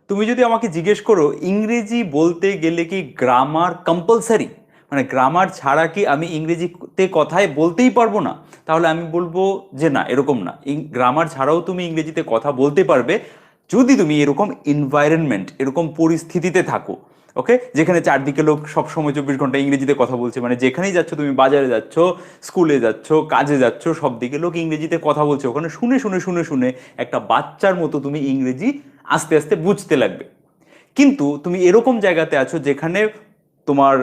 তুমি যদি আমাকে জিজ্ঞেস করো ইংরেজি বলতে গেলে কি গ্রামার কম্পালসারি, মানে গ্রামার ছাড়া কি আমি ইংরেজিতে কথায় বলতেই পারবো না, তাহলে আমি বলবো যে না, এরকম না। গ্রামার ছাড়াও তুমি ইংরেজিতে কথা বলতে পারবে যদি তুমি এরকম এনভায়রনমেন্ট, এরকম পরিস্থিতিতে থাকো। ওকে, যেখানে চারদিকে লোক সবসময় 24 ঘন্টা ইংরেজিতে কথা বলছে, মানে যেখানেই যাচ্ছ, তুমি বাজারে যাচ্ছ, স্কুলে যাচ্ছ, কাজে যাচ্ছ, সব দিকে লোক ইংরেজিতে কথা বলছে, ওখানে শুনে শুনে শুনে শুনে একটা বাচ্চার মতো তুমি ইংরেজি আস্তে আস্তে বুঝতে লাগবে। কিন্তু তুমি এরকম জায়গাতে আছো যেখানে তোমার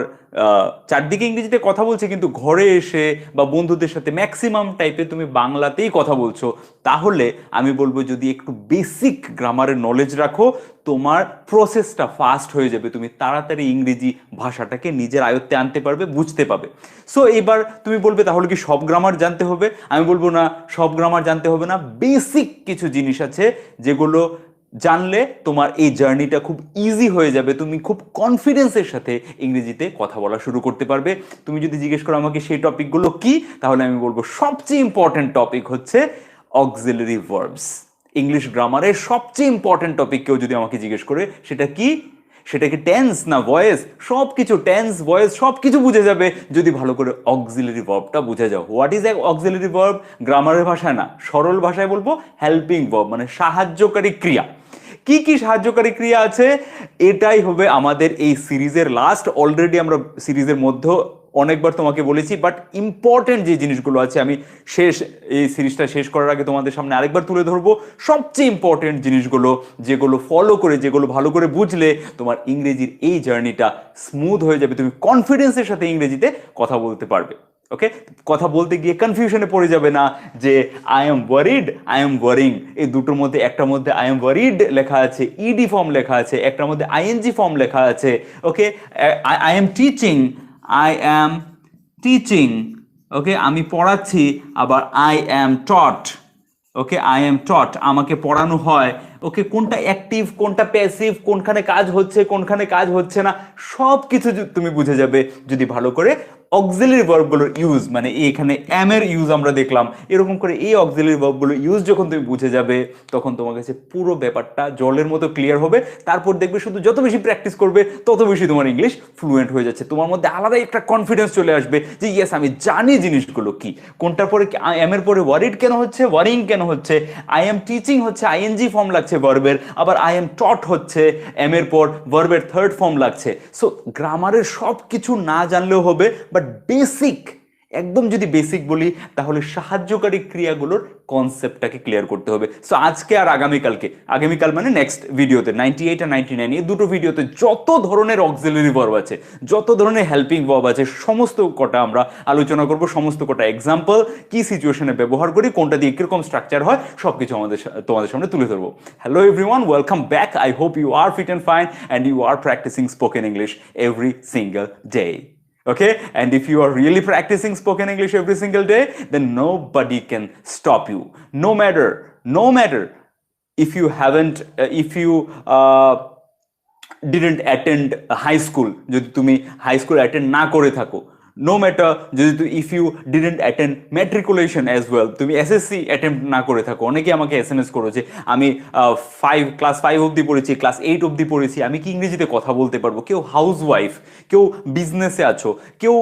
চারদিকে ইংরেজিতে কথা বলছে, কিন্তু ঘরে এসে বা বন্ধুদের সাথে ম্যাক্সিমাম টাইপে তুমি বাংলাতেই কথা বলছো, তাহলে আমি বলবো যদি একটু বেসিক গ্রামারের নলেজ রাখো, তোমার প্রসেসটা ফাস্ট হয়ে যাবে, তুমি তাড়াতাড়ি ইংরেজি ভাষাটাকে নিজের আয়ত্তে আনতে পারবে, বুঝতে পারবে। সো এবার তুমি বলবে তাহলে কি সব গ্রামার জানতে হবে? আমি বলবো না, সব গ্রামার জানতে হবে না। বেসিক কিছু জিনিস আছে যেগুলো জানলে তোমার এই জার্নিটা খুব ইজি হয়ে যাবে, তুমি খুব কনফিডেন্সের সাথে ইংরেজিতে কথা বলা শুরু করতে পারবে। তুমি যদি জিজ্ঞেস করো আমাকে সেই টপিকগুলো কি, তাহলে আমি বলবো সবচেয়ে ইম্পর্টেন্ট টপিক হচ্ছে অক্সিলারি ভার্বস। ইংলিশ গ্রামারের সবচেয়ে ইম্পর্টেন্ট টপিক কেউ যদি আমাকে জিজ্ঞেস করে সেটা কি, সেটা কি টেন্স না ভয়েস, সব কিছু টেন্স ভয়েস সব কিছু বুঝে যাবে যদি ভালো করে অক্সিলারি ভার্বটা বুঝে যাও। What is auxiliary verb? গ্রামারের ভাষায় না, সরল ভাষায় বলবো হেল্পিং ভার্ব, মানে সাহায্যকারী ক্রিয়া। কি কি সাহায্যকারী ক্রিয়া আছে, এটাই হবে আমাদের এই সিরিজের লাস্ট। অলরেডি আমরা সিরিজের মধ্যে অনেকবার তোমাকে বলেছি, বাট ইম্পর্টেন্ট যে জিনিসগুলো আছে আমি এই সিরিজটা শেষ করার আগে তোমাদের সামনে আরেকবার তুলে ধরবো সবচেয়ে ইম্পর্টেন্ট জিনিসগুলো, যেগুলো ফলো করে, যেগুলো ভালো করে বুঝলে তোমার ইংরেজির এই জার্নিটা স্মুথ হয়ে যাবে, তুমি কনফিডেন্সের সাথে ইংরেজিতে কথা বলতে পারবে। ওকে, কথা বলতে গিয়ে কনফিউশনে পড়ে যাবে না যে I am worried, I am wiring, এই দুটোর মধ্যে একটার মধ্যে আই এম ওয়ারিড লেখা আছে, ইডি ফর্ম লেখা আছে, একটার মধ্যে আইএনজি ফর্ম লেখা আছে। Okay, I am teaching, I am teaching. Okay, আমি পড়াচ্ছি, আবার I am taught. Okay, I am taught, আমাকে পড়ানো হয়। ওকে, কোনটা অ্যাক্টিভ, কোনটা প্যাসিভ, কোনখানে কাজ হচ্ছে, কোনখানে কাজ হচ্ছে না, সব কিছু তুমি বুঝে যাবে যদি ভালো করে অক্সিলারি ভার্বগুলোর ইউজ, মানে এখানে অ্যাম এর ইউজ আমরা দেখলাম, এরকম করে এই অক্সিলারি ভার্বগুলোর ইউজ যখন তুমি বুঝে যাবে, তখন তোমার কাছে পুরো ব্যাপারটা জলের মতো ক্লিয়ার হবে। তারপর দেখবে শুধু যত বেশি প্র্যাকটিস করবে তত বেশি তোমার ইংলিশ ফ্লুয়েন্ট হয়ে যাচ্ছে, তোমার মধ্যে আলাদাই একটা কনফিডেন্স চলে আসবে যে ইয়েস, আমি জানি জিনিসগুলো কি, কোনটার পরে এম এর পরে ওয়ারিড কেন হচ্ছে, ওয়ারিং কেন হচ্ছে, আই এম টিচিং হচ্ছে আইএনজি ফর্ম লাগছে ভার্বের, আবার আই এম টট হচ্ছে এম এর পর ভার্বের থার্ড ফর্ম লাগছে। সো গ্রামারের সব কিছু না জানলেও হবে, বাট বেসিক, একদম যদি বেসিক বলি তাহলে সাহায্যকারী ক্রিয়াগুলোর কনসেপ্টটাকে ক্লিয়ার করতে হবে। সো আজকে আর আগামীকালকে, আগামীকাল মানে নেক্সট ভিডিওতে 98 আর 99, এই দুটো ভিডিওতে যত ধরনের অক্সিলারি ভার্ব আছে, যত ধরনের হেল্পিং ভার্ব আছে, সমস্ত কটা আমরা আলোচনা করব, সমস্ত কটা এক্সাম্পল, কি সিচুয়েশনে ব্যবহার করি, কোনটা দিয়ে কিরকম স্ট্রাকচার হয়, সবকিছু তোমাদের সামনে তুলে ধরবো। Hello everyone, welcome back. I hope you are fit and fine and you are practising spoken English every single day. Okay, and if you are really practicing spoken English every single day, then nobody can stop you. No matter if you haven't, if you didn't attend high school, যদি তুমি high school attend না করে থাকো, no matter যদি if you didn't attend matriculation as well, তুমি SSC attempt না করে থাকো, অনেকে আমাকে এসএমএস করেছে আমি ক্লাস 5 অবধি পড়েছি, ক্লাস 8 অবধি পড়েছি, আমি কি ইংরেজিতে কথা বলতে পারবো? কেউ হাউস ওয়াইফ, কেউ বিজনেসে আছো, কেউ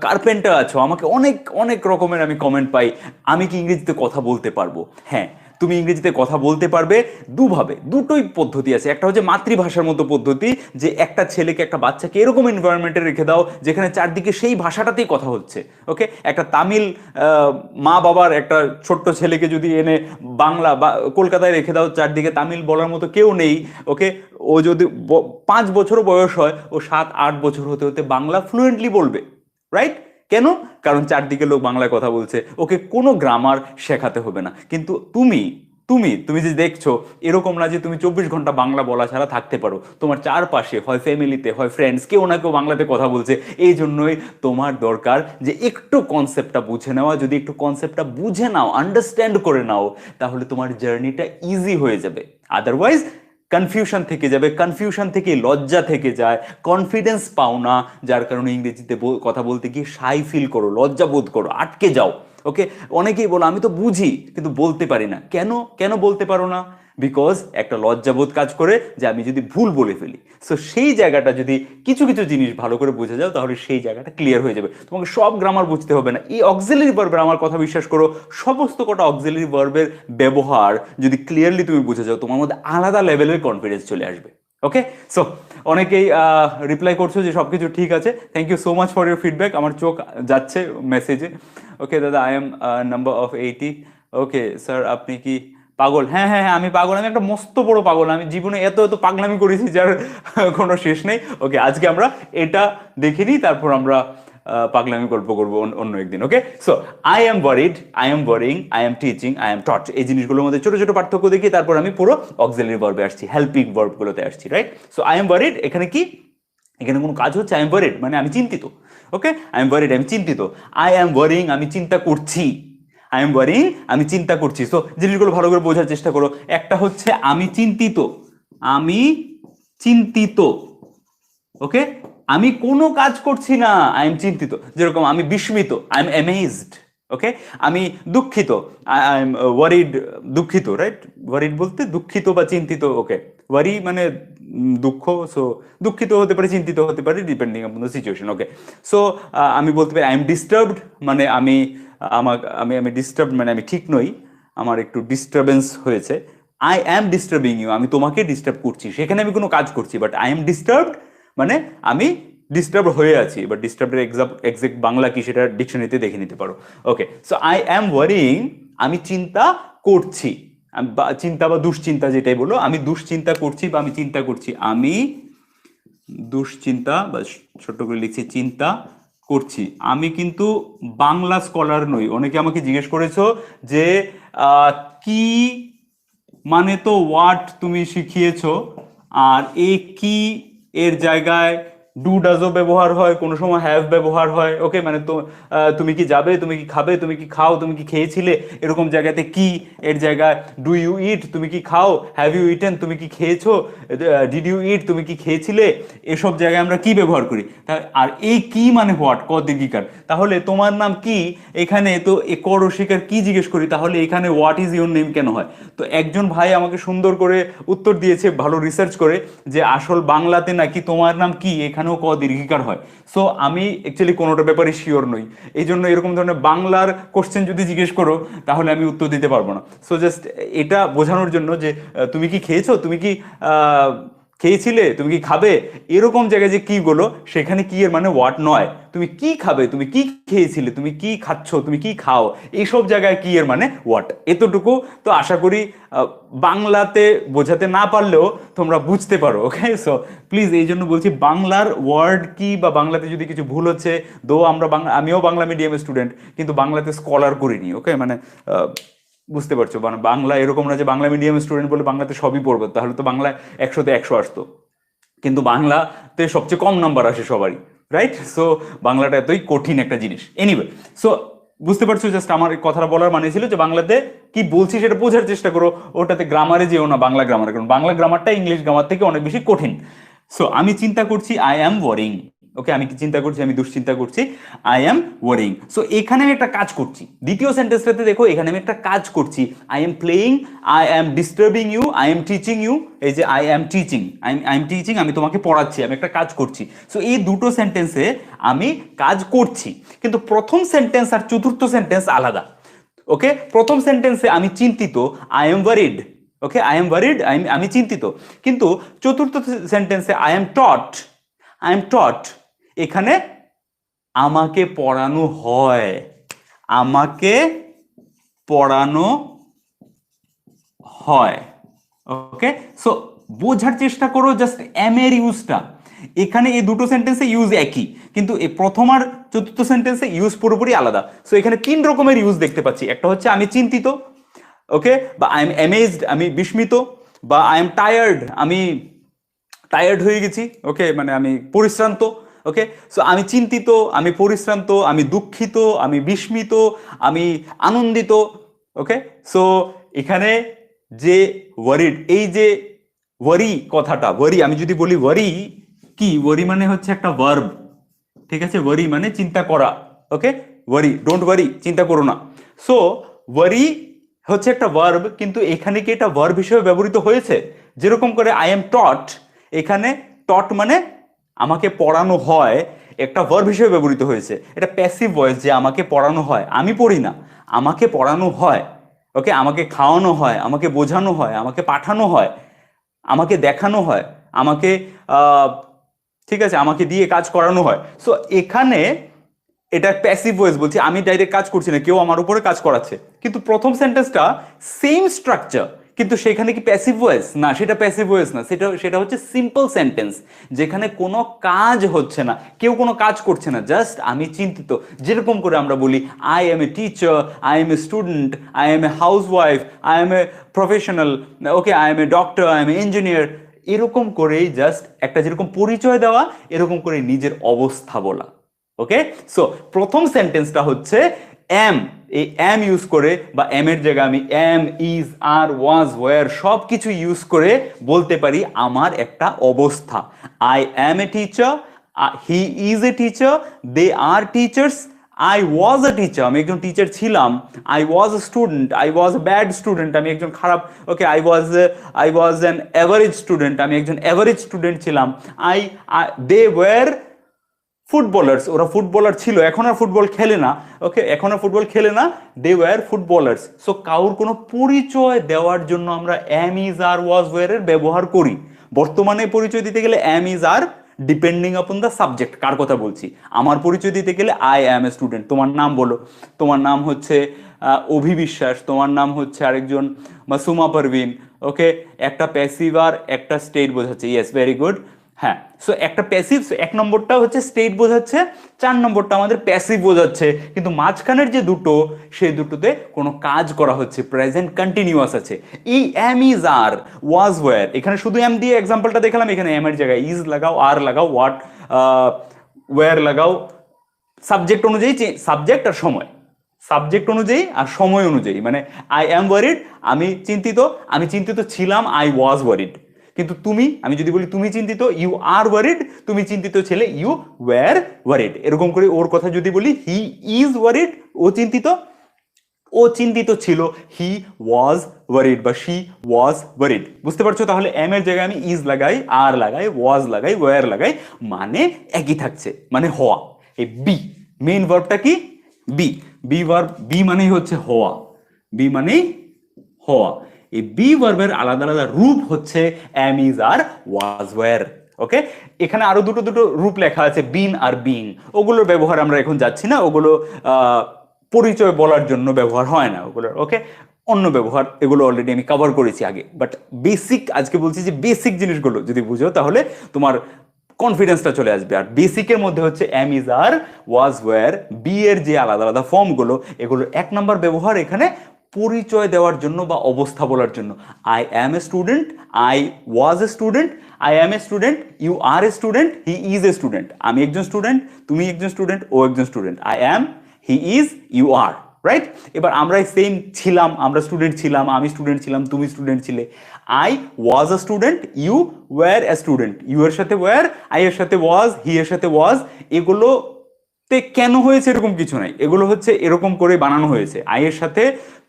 কার্পেন্টার আছো, আমাকে অনেক অনেক রকমের আমি কমেন্ট পাই, আমি কি ইংরেজিতে কথা বলতে পারবো? হ্যাঁ, তুমি ইংরেজিতে কথা বলতে পারবে দুভাবে, দুটোই পদ্ধতি আছে। একটা হচ্ছে মাতৃভাষার মতো পদ্ধতি, যে একটা ছেলেকে, একটা বাচ্চাকে এরকম এনভায়রনমেন্টে রেখে দাও যেখানে চারদিকে সেই ভাষাটাতেই কথা হচ্ছে। ওকে, একটা তামিল মা বাবার একটা ছোট্ট ছেলেকে যদি এনে বাংলা বা কলকাতায় রেখে দাও, চারদিকে তামিল বলার মতো কেউ নেই। ওকে, ও যদি 5 বছরও বয়স হয়, ও 7-8 বছর হতে হতে বাংলা ফ্লুয়েন্টলি বলবে। রাইট? কেন? কারণ চারদিকে লোক বাংলায় কথা বলছে, ওকে কোনো গ্রামার শেখাতে হবে না। কিন্তু তুমি তুমি তুমি যে দেখছো, এরকম না যে তুমি 24 ঘন্টা বাংলা বলা ছাড়া থাকতে পারো, তোমার চারপাশে হয় ফ্যামিলিতে হয় ফ্রেন্ডস কেউ না কেউ বাংলাতে কথা বলছে। এই জন্যই তোমার দরকার যে একটু কনসেপ্টটা বুঝে নেওয়া। যদি একটু কনসেপ্টটা বুঝে নাও, আন্ডারস্ট্যান্ড করে নাও, তাহলে তোমার জার্নিটা ইজি হয়ে যাবে। আদারওয়াইজ কনফিউশন থেকে যাবে, কনফিউশন থেকে লজ্জা থেকে যায়, কনফিডেন্স পাও না, যার কারণে ইংরেজিতে কথা বলতে গিয়ে শাই ফিল করো, লজ্জা বোধ করো, আটকে যাও। ওকে, অনেকেই বলো আমি তো বুঝি কিন্তু বলতে পারি না। কেন কেন বলতে পারো না? বিকজ একটা লজ্জাবোধ কাজ করে যে আমি যদি ভুল বলে ফেলি। সো সেই জায়গাটা যদি কিছু কিছু জিনিস ভালো করে বুঝে যাও তাহলে সেই জায়গাটা ক্লিয়ার হয়ে যাবে। তোমাকে সব গ্রামার বুঝতে হবে না। এই অক্সিলারি ভার্বের, আমার কথা বিশ্বাস করো, সমস্ত কটা অক্সিলারি ভার্বের ব্যবহার যদি ক্লিয়ারলি তুমি বুঝে যাও তোমার মধ্যে আলাদা লেভেলের কনফিডেন্স চলে আসবে। ওকে, সো অনেকেই রিপ্লাই করছো যে সবকিছু ঠিক আছে। Thank you so much for your feedback. আমার চোখ যাচ্ছে মেসেজে। ওকে দাদা, I am number of 80। Okay sir, আপনি কি পাগল? হ্যাঁ হ্যাঁ হ্যাঁ, আমি পাগল, আমি একটা মস্ত বড় পাগল। আমি জীবনে এত এত পাগলামি করেছি যার কোনো শেষ নেই। ওকে, আজকে আমরা এটা দেখে নিই, তারপর আমরা পাগলামি গল্প করবো অন্য একদিন। Okay, so I am worried, I am worrying, I am teaching, I am taught, এই জিনিসগুলোর মধ্যে ছোট ছোট পার্থক্য দেখি, তারপর আমি পুরো অক্সিলারি ভার্বে আসছি, হেল্পিং ভার্বগুলোতে আসছি। Right? So I am worried, এখানে কি, এখানে কোনো কাজ হচ্ছে। আই এম ওয়ারিড মানে আমি চিন্তিত। ওকে, আই এম ওয়ারিড, আমি চিন্তিত। আই এম ওয়ারিং, আমি চিন্তা করছি। আই এম ওয়ারিং, আমি চিন্তা করছি। সো জিনিসগুলো ভালো করে বোঝার চেষ্টা করো। একটা হচ্ছে আমি চিন্তিত, আমি চিন্তিত। ওকে, আমি কোনো কাজ করছি না, আই এম চিন্তিত। যেরকম আমি বিস্মিত, আই এম অ্যামেজড। ওকে, আমি দুঃখিত, আই এম ওয়ারিড, দুঃখিত। রাইট? ওয়ারিড বলতে দুঃখিত বা চিন্তিত। ওকে, ওয়ারি মানে দুঃখ। সো দুঃখিত হতে পারে, চিন্তিত হতে পারে, depending on the situation. Okay, so আমি বলতে পারি আই এম ডিস্টার্বড, মানে আমি আমি আমি ডিস্টার্ব মানে আমি ঠিক নই, আমার একটু ডিস্টারবেন্স হয়েছে। আই অ্যাম ডিস্টার্বিং ইউ, আমি তোমাকে ডিস্টার্ব করছি, সেখানে আমি কোনো কাজ করছি, বাট আই এম ডিস্টার্বড মানে আমি ডিস্টার্ব হয়ে আছি। বাট ডিস্টার্বের এক্সাক্ট বাংলা কি সেটা ডিকশনারিতে দেখে নিতে পারো। ওকে, সো আই অ্যাম ওয়ারিং, আমি চিন্তা করছি। চিন্তা বা দুশ্চিন্তা যেটাই বলো, আমি দুশ্চিন্তা করছি বা আমি চিন্তা করছি। আমি দুশ্চিন্তা বা ছোট্ট করে লিখছি চিন্তা করছি। আমি কিন্তু বাংলা স্কলার নই। অনেকে আমাকে জিজ্ঞেস করেছো যে কি মানে, তো ওয়াট তুমি শিখিয়েছো, আর এই কি এর জায়গায় ডু ডাজও ব্যবহার হয়, কোনো সময় হ্যাভ ব্যবহার হয়। ওকে, মানে তো তুমি কি যাবে, তুমি কি খাবে, তুমি কি খাও, তুমি কি খেয়েছিলে, এরকম জায়গাতে কি এর জায়গায় ডু ইউ ইট, তুমি কি খাও, হ্যাভ ইউ ইটেন, তুমি কি খেয়েছো, ডিড ইউ ইট, তুমি কি খেয়েছিলে, এসব জায়গায় আমরা কি ব্যবহার করি। আর এই কি মানে হোয়াট, ক দীর্ঘিকার। তাহলে তোমার নাম কি, এখানে তো এ ক রসিকার কি জিজ্ঞেস করি, তাহলে এখানে হোয়াট ইজ ইউর নেম কেন হয়? তো একজন ভাই আমাকে সুন্দর করে উত্তর দিয়েছে, ভালো রিসার্চ করে, যে আসল বাংলাতে নাকি তোমার নাম কি এখানেও ক দীর্ঘিকার হয়। সো আমি অ্যাকচুয়ালি কোনোটা ব্যাপারে শিওর নই, এই জন্য এরকম ধরনের বাংলার কোশ্চেন যদি জিজ্ঞেস করো তাহলে আমি উত্তর দিতে পারবো না। সো জাস্ট এটা বোঝানোর জন্য যে তুমি কি খেয়েছো, তুমি কি খেয়েছিলে, তুমি কি খাবে, এরকম জায়গায় যে কি গুলো, সেখানে কি এর মানে হোয়াট নয়। তুমি কি খাবে, তুমি কি খেয়েছিলে, তুমি কি খাচ্ছ, তুমি কি খাও, এইসব জায়গায় কি এর মানে হোয়াট। এতটুকু তো আশা করি বাংলাতে বোঝাতে না পারলেও তোমরা বুঝতে পারো। ওকে, সো প্লিজ এই জন্য বলছি বাংলার ওয়ার্ড কি বা বাংলাতে যদি কিছু ভুল হচ্ছে, দো আমরা বাংলা, আমিও বাংলা মিডিয়ামের স্টুডেন্ট কিন্তু বাংলাতে স্কলার করিনি। ওকে, মানে বুঝতে পারছো, মানে বাংলা এরকম না যে বাংলা মিডিয়ামের স্টুডেন্ট বলে বাংলাতে সবই পড়বে, তাহলে তো বাংলায় 100-তে 100 আসতো, কিন্তু বাংলাতে সবচেয়ে কম নাম্বার আসে সবারই। রাইট? সো বাংলাটা এতই কঠিন একটা জিনিস। এনিওয়ে, সো বুঝতে পারছো, জাস্ট আমার কথাটা বলার মানে ছিল যে বাংলাতে কি বলছি সেটা বোঝার চেষ্টা করো, ওটাতে গ্রামারে যেও না, বাংলা গ্রামারে, কারণ বাংলা গ্রামারটা ইংলিশ গ্রামার থেকে অনেক বেশি কঠিন। সো আমি চিন্তা করছি, আই অ্যাম ওয়ারিং। ওকে, আমি কি চিন্তা করছি, আমি দুশ্চিন্তা করছি, আই অ্যাম ওয়ারিং। সো এখানে আমি একটা কাজ করছি, দ্বিতীয় সেন্টেন্সটাতে দেখো, এখানে আমি একটা কাজ করছি। I am playing, I am disturbing you, I am teaching you. এই যে I am teaching, I am teaching, আমি তোমাকে পড়াচ্ছি, আমি একটা কাজ করছি। সো এই দুটো সেন্টেন্সে আমি কাজ করছি, কিন্তু প্রথম সেন্টেন্স আর চতুর্থ সেন্টেন্স আলাদা। ওকে, প্রথম সেন্টেন্সে আমি চিন্তিত, I am worried. Okay, I am worried, আমি চিন্তিত। কিন্তু চতুর্থ সেন্টেন্সে I am taught, I am taught, এখানে আমাকে পড়ানো হয়, আমাকে পড়ানো হয়। ওকে, সো বোঝার চেষ্টা করো জাস্ট এম এর ইউজটা। এখানে এই দুটো সেন্টেন্সে ইউজ একই, কিন্তু এই প্রথম আর চতুর্থ সেন্টেন্সে ইউজ পুরোপুরি আলাদা। সো এখানে 3 রকমের ইউজ দেখতে পাচ্ছি। একটা হচ্ছে আমি চিন্তিত, ওকে, বা আই এম অ্যামেজড, আমি বিস্মিত, বা আই এম টায়ার্ড, আমি টায়ার্ড হয়ে গেছি। ওকে, মানে আমি পরিশ্রান্ত। ওকে, সো আমি চিন্তিত, আমি পরিশ্রান্ত, আমি দুঃখিত, আমি বিস্মিত, আমি আনন্দিত। ওকে, সো এখানে যে ওয়ারিড, এই যে ওয়ারি কথাটা, ওয়ারি, আমি যদি বলি ওয়ারি কি, ওয়ারি মানে হচ্ছে একটা ভার্ব। ঠিক আছে, ওয়ারি মানে চিন্তা করা। ওকে, ওয়ারি, ডোন্ট ওয়ারি, চিন্তা করো না। সো ওয়ারি হচ্ছে একটা ভার্ব, কিন্তু এখানে কি এটা ভার্ব হিসেবে ব্যবহৃত হয়েছে? যেরকম করে আই এম টট, এখানে টট মানে আমাকে পড়ানো হয়, একটা ভার্ব হিসেবে ব্যবহৃত হয়েছে। এটা প্যাসিভ ভয়েস, যে আমাকে পড়ানো হয়, আমি পড়ি না, আমাকে পড়ানো হয়। ওকে, আমাকে খাওয়ানো হয়, আমাকে বোঝানো হয়, আমাকে পাঠানো হয়, আমাকে দেখানো হয়, আমাকে আহ, ঠিক আছে, আমাকে দিয়ে কাজ করানো হয়। সো এখানে এটা প্যাসিভ ভয়েস, বলছি আমি ডাইরেক্ট কাজ করছি না, কেউ আমার উপরে কাজ করাচ্ছে। কিন্তু প্রথম সেন্টেন্সটা সেম স্ট্রাকচার, কিন্তু সেখানে কি প্যাসিভ ভয়েস? না, সেটা প্যাসিভ ভয়েস না, সেটা সেটা হচ্ছে সিম্পল সেন্টেন্স, যেখানে কোনো কাজ হচ্ছে না, কেউ কোনো কাজ করছে না, জাস্ট আমি চিন্তিত। যেরকম করে আমরা বলি I am a teacher, I am A student, I am a house wife, I am a professional, okay, I am a doctor, I am A engineer, এরকম করেই জাস্ট একটা যেরকম পরিচয় দেওয়া, এরকম করে নিজের অবস্থা বলা। ওকে, সো প্রথম সেন্টেন্সটা হচ্ছে এম, এই এম ইউজ করে, বা এম এর জায়গায় আমি am, is, are, was, were সব কিছু ইউজ করে বলতে পারি আমার একটা অবস্থা। I am a teacher, he is a teacher, they are teachers, I was a teacher, আমি একজন টিচার ছিলাম, I was a student, I was a bad student, আমি একজন খারাপ, okay, I was an average student, আমি একজন average student ছিলাম, I, they were footballers, ওরা ফুটবলার ছিল, এখন আর ফুটবল খেলে না, ওকে, এখন আর ফুটবল খেলে না, দে ওয়ার ফুটবলার্স। সো কাউর কোনো পরিচয় দেওয়ার জন্য আমরা am, is, are, was, were এর ব্যবহার করি। বর্তমানে পরিচয় দিতে গেলে am, is, are, depending upon the subject, কার কথা বলছি। আমার পরিচয় দিতে গেলে আই অ্যাম এ স্টুডেন্ট, তোমার নাম বলো, তোমার নাম হচ্ছে অভিবিশ্বাস, তোমার নাম হচ্ছে আরেকজন মাসুমা পারভিন, ওকে, একটা প্যাসিভ আর একটা স্টেট বোঝাচ্ছে, ইয়েস, ভেরি গুড। হ্যাঁ, সো একটা প্যাসিভ, এক নম্বরটা হচ্ছে স্টেট বোঝাচ্ছে, 4 নম্বরটা আমাদের প্যাসিভ বোঝাচ্ছে, কিন্তু মাঝখানের যে দুটো, সেই দুটোতে কোনো কাজ করা হচ্ছে, প্রেজেন্ট কন্টিনিউয়াস আছে। এই am, is, are, was, were, এখানে শুধু এম দিয়ে এক্সাম্পলটা দেখালাম, এখানে এম এর জায়গায় ইজ লাগাও, আর লাগাও, ওয়াট, ওয়্যার লাগাও, সাবজেক্ট অনুযায়ী, সাবজেক্ট আর সময়, সাবজেক্ট অনুযায়ী আর সময় অনুযায়ী। মানে আই অ্যাম ওয়ারিড, আমি চিন্তিত ছিলাম, আই ওয়াজ ওয়ারিড। কিন্তু তুমি, আমি যদি বলি তুমি চিন্তিত, ইউ আর ওয়ারিড, তুমি চিন্তিত ছেলে, ইউ ওয়্যার ওয়ারিড। এরকম করে ওর কথা যদি বলি, হি ইজ ওয়ারিড, ও চিন্তিত ছিল, হি ওয়াজ ওয়ারিড বা শি ওয়াজ ওয়ারিড। বুঝতে পারছো? তাহলে এম এর জায়গায় আমি ইজ লাগাই, আর লাগাই, ওয়াজ লাগাই, ওয়্যার লাগাই, মানে একই থাকছে, মানে হওয়া। এই বি, মেইন ভার্বটা কি? বি। বি ভার্ব, বি মানেই হচ্ছে হওয়া, বি মানেই হওয়া। এই বি ভার্বের আলাদা আলাদা রূপ হচ্ছে am, is, are, was, were. Okay, এখানে আরো দুটো দুটো রূপ লেখা আছে, বিন আর বিং, ওগুলোর ব্যবহার আমরা এখন যাচ্ছি না, ওগুলো পরিচয় বলার জন্য ব্যবহার হয় না ওগুলোর, ওকে, অন্য ব্যবহার, এগুলো অলরেডি আমি কভার করেছি আগে। বাট বেসিক আজকে বলছি, যে বেসিক জিনিসগুলো যদি বুঝো, তাহলে তোমার কনফিডেন্সটা চলে আসবে। আর বেসিকের মধ্যে হচ্ছে am, is, are, was, were, be এর যে আলাদা আলাদা ফর্মগুলো, এগুলো 1 নম্বর ব্যবহার এখানে পরিচয় দেওয়ার জন্য বা অবস্থা বলার জন্য। I am a student, I was a student, I am a student, you are a student, he is a student. আমি একজন স্টুডেন্ট, তুমি একজন স্টুডেন্ট, ও একজন student. I am, he is, you are, right? এবার আমরা সেম ছিলাম, আমরা স্টুডেন্ট ছিলাম, আমি স্টুডেন্ট ছিলাম, তুমি স্টুডেন্ট ছিলে। I was a student, you were a student. You এর সাথে ওয়্যার, আই এর সাথে ওয়াজ, হি এর সাথে ওয়াজ। এগুলো কেন হয়েছে এরকম কিছু নাই, এগুলো হচ্ছে এরকম করে বানানো হয়েছে। আই এর সাথে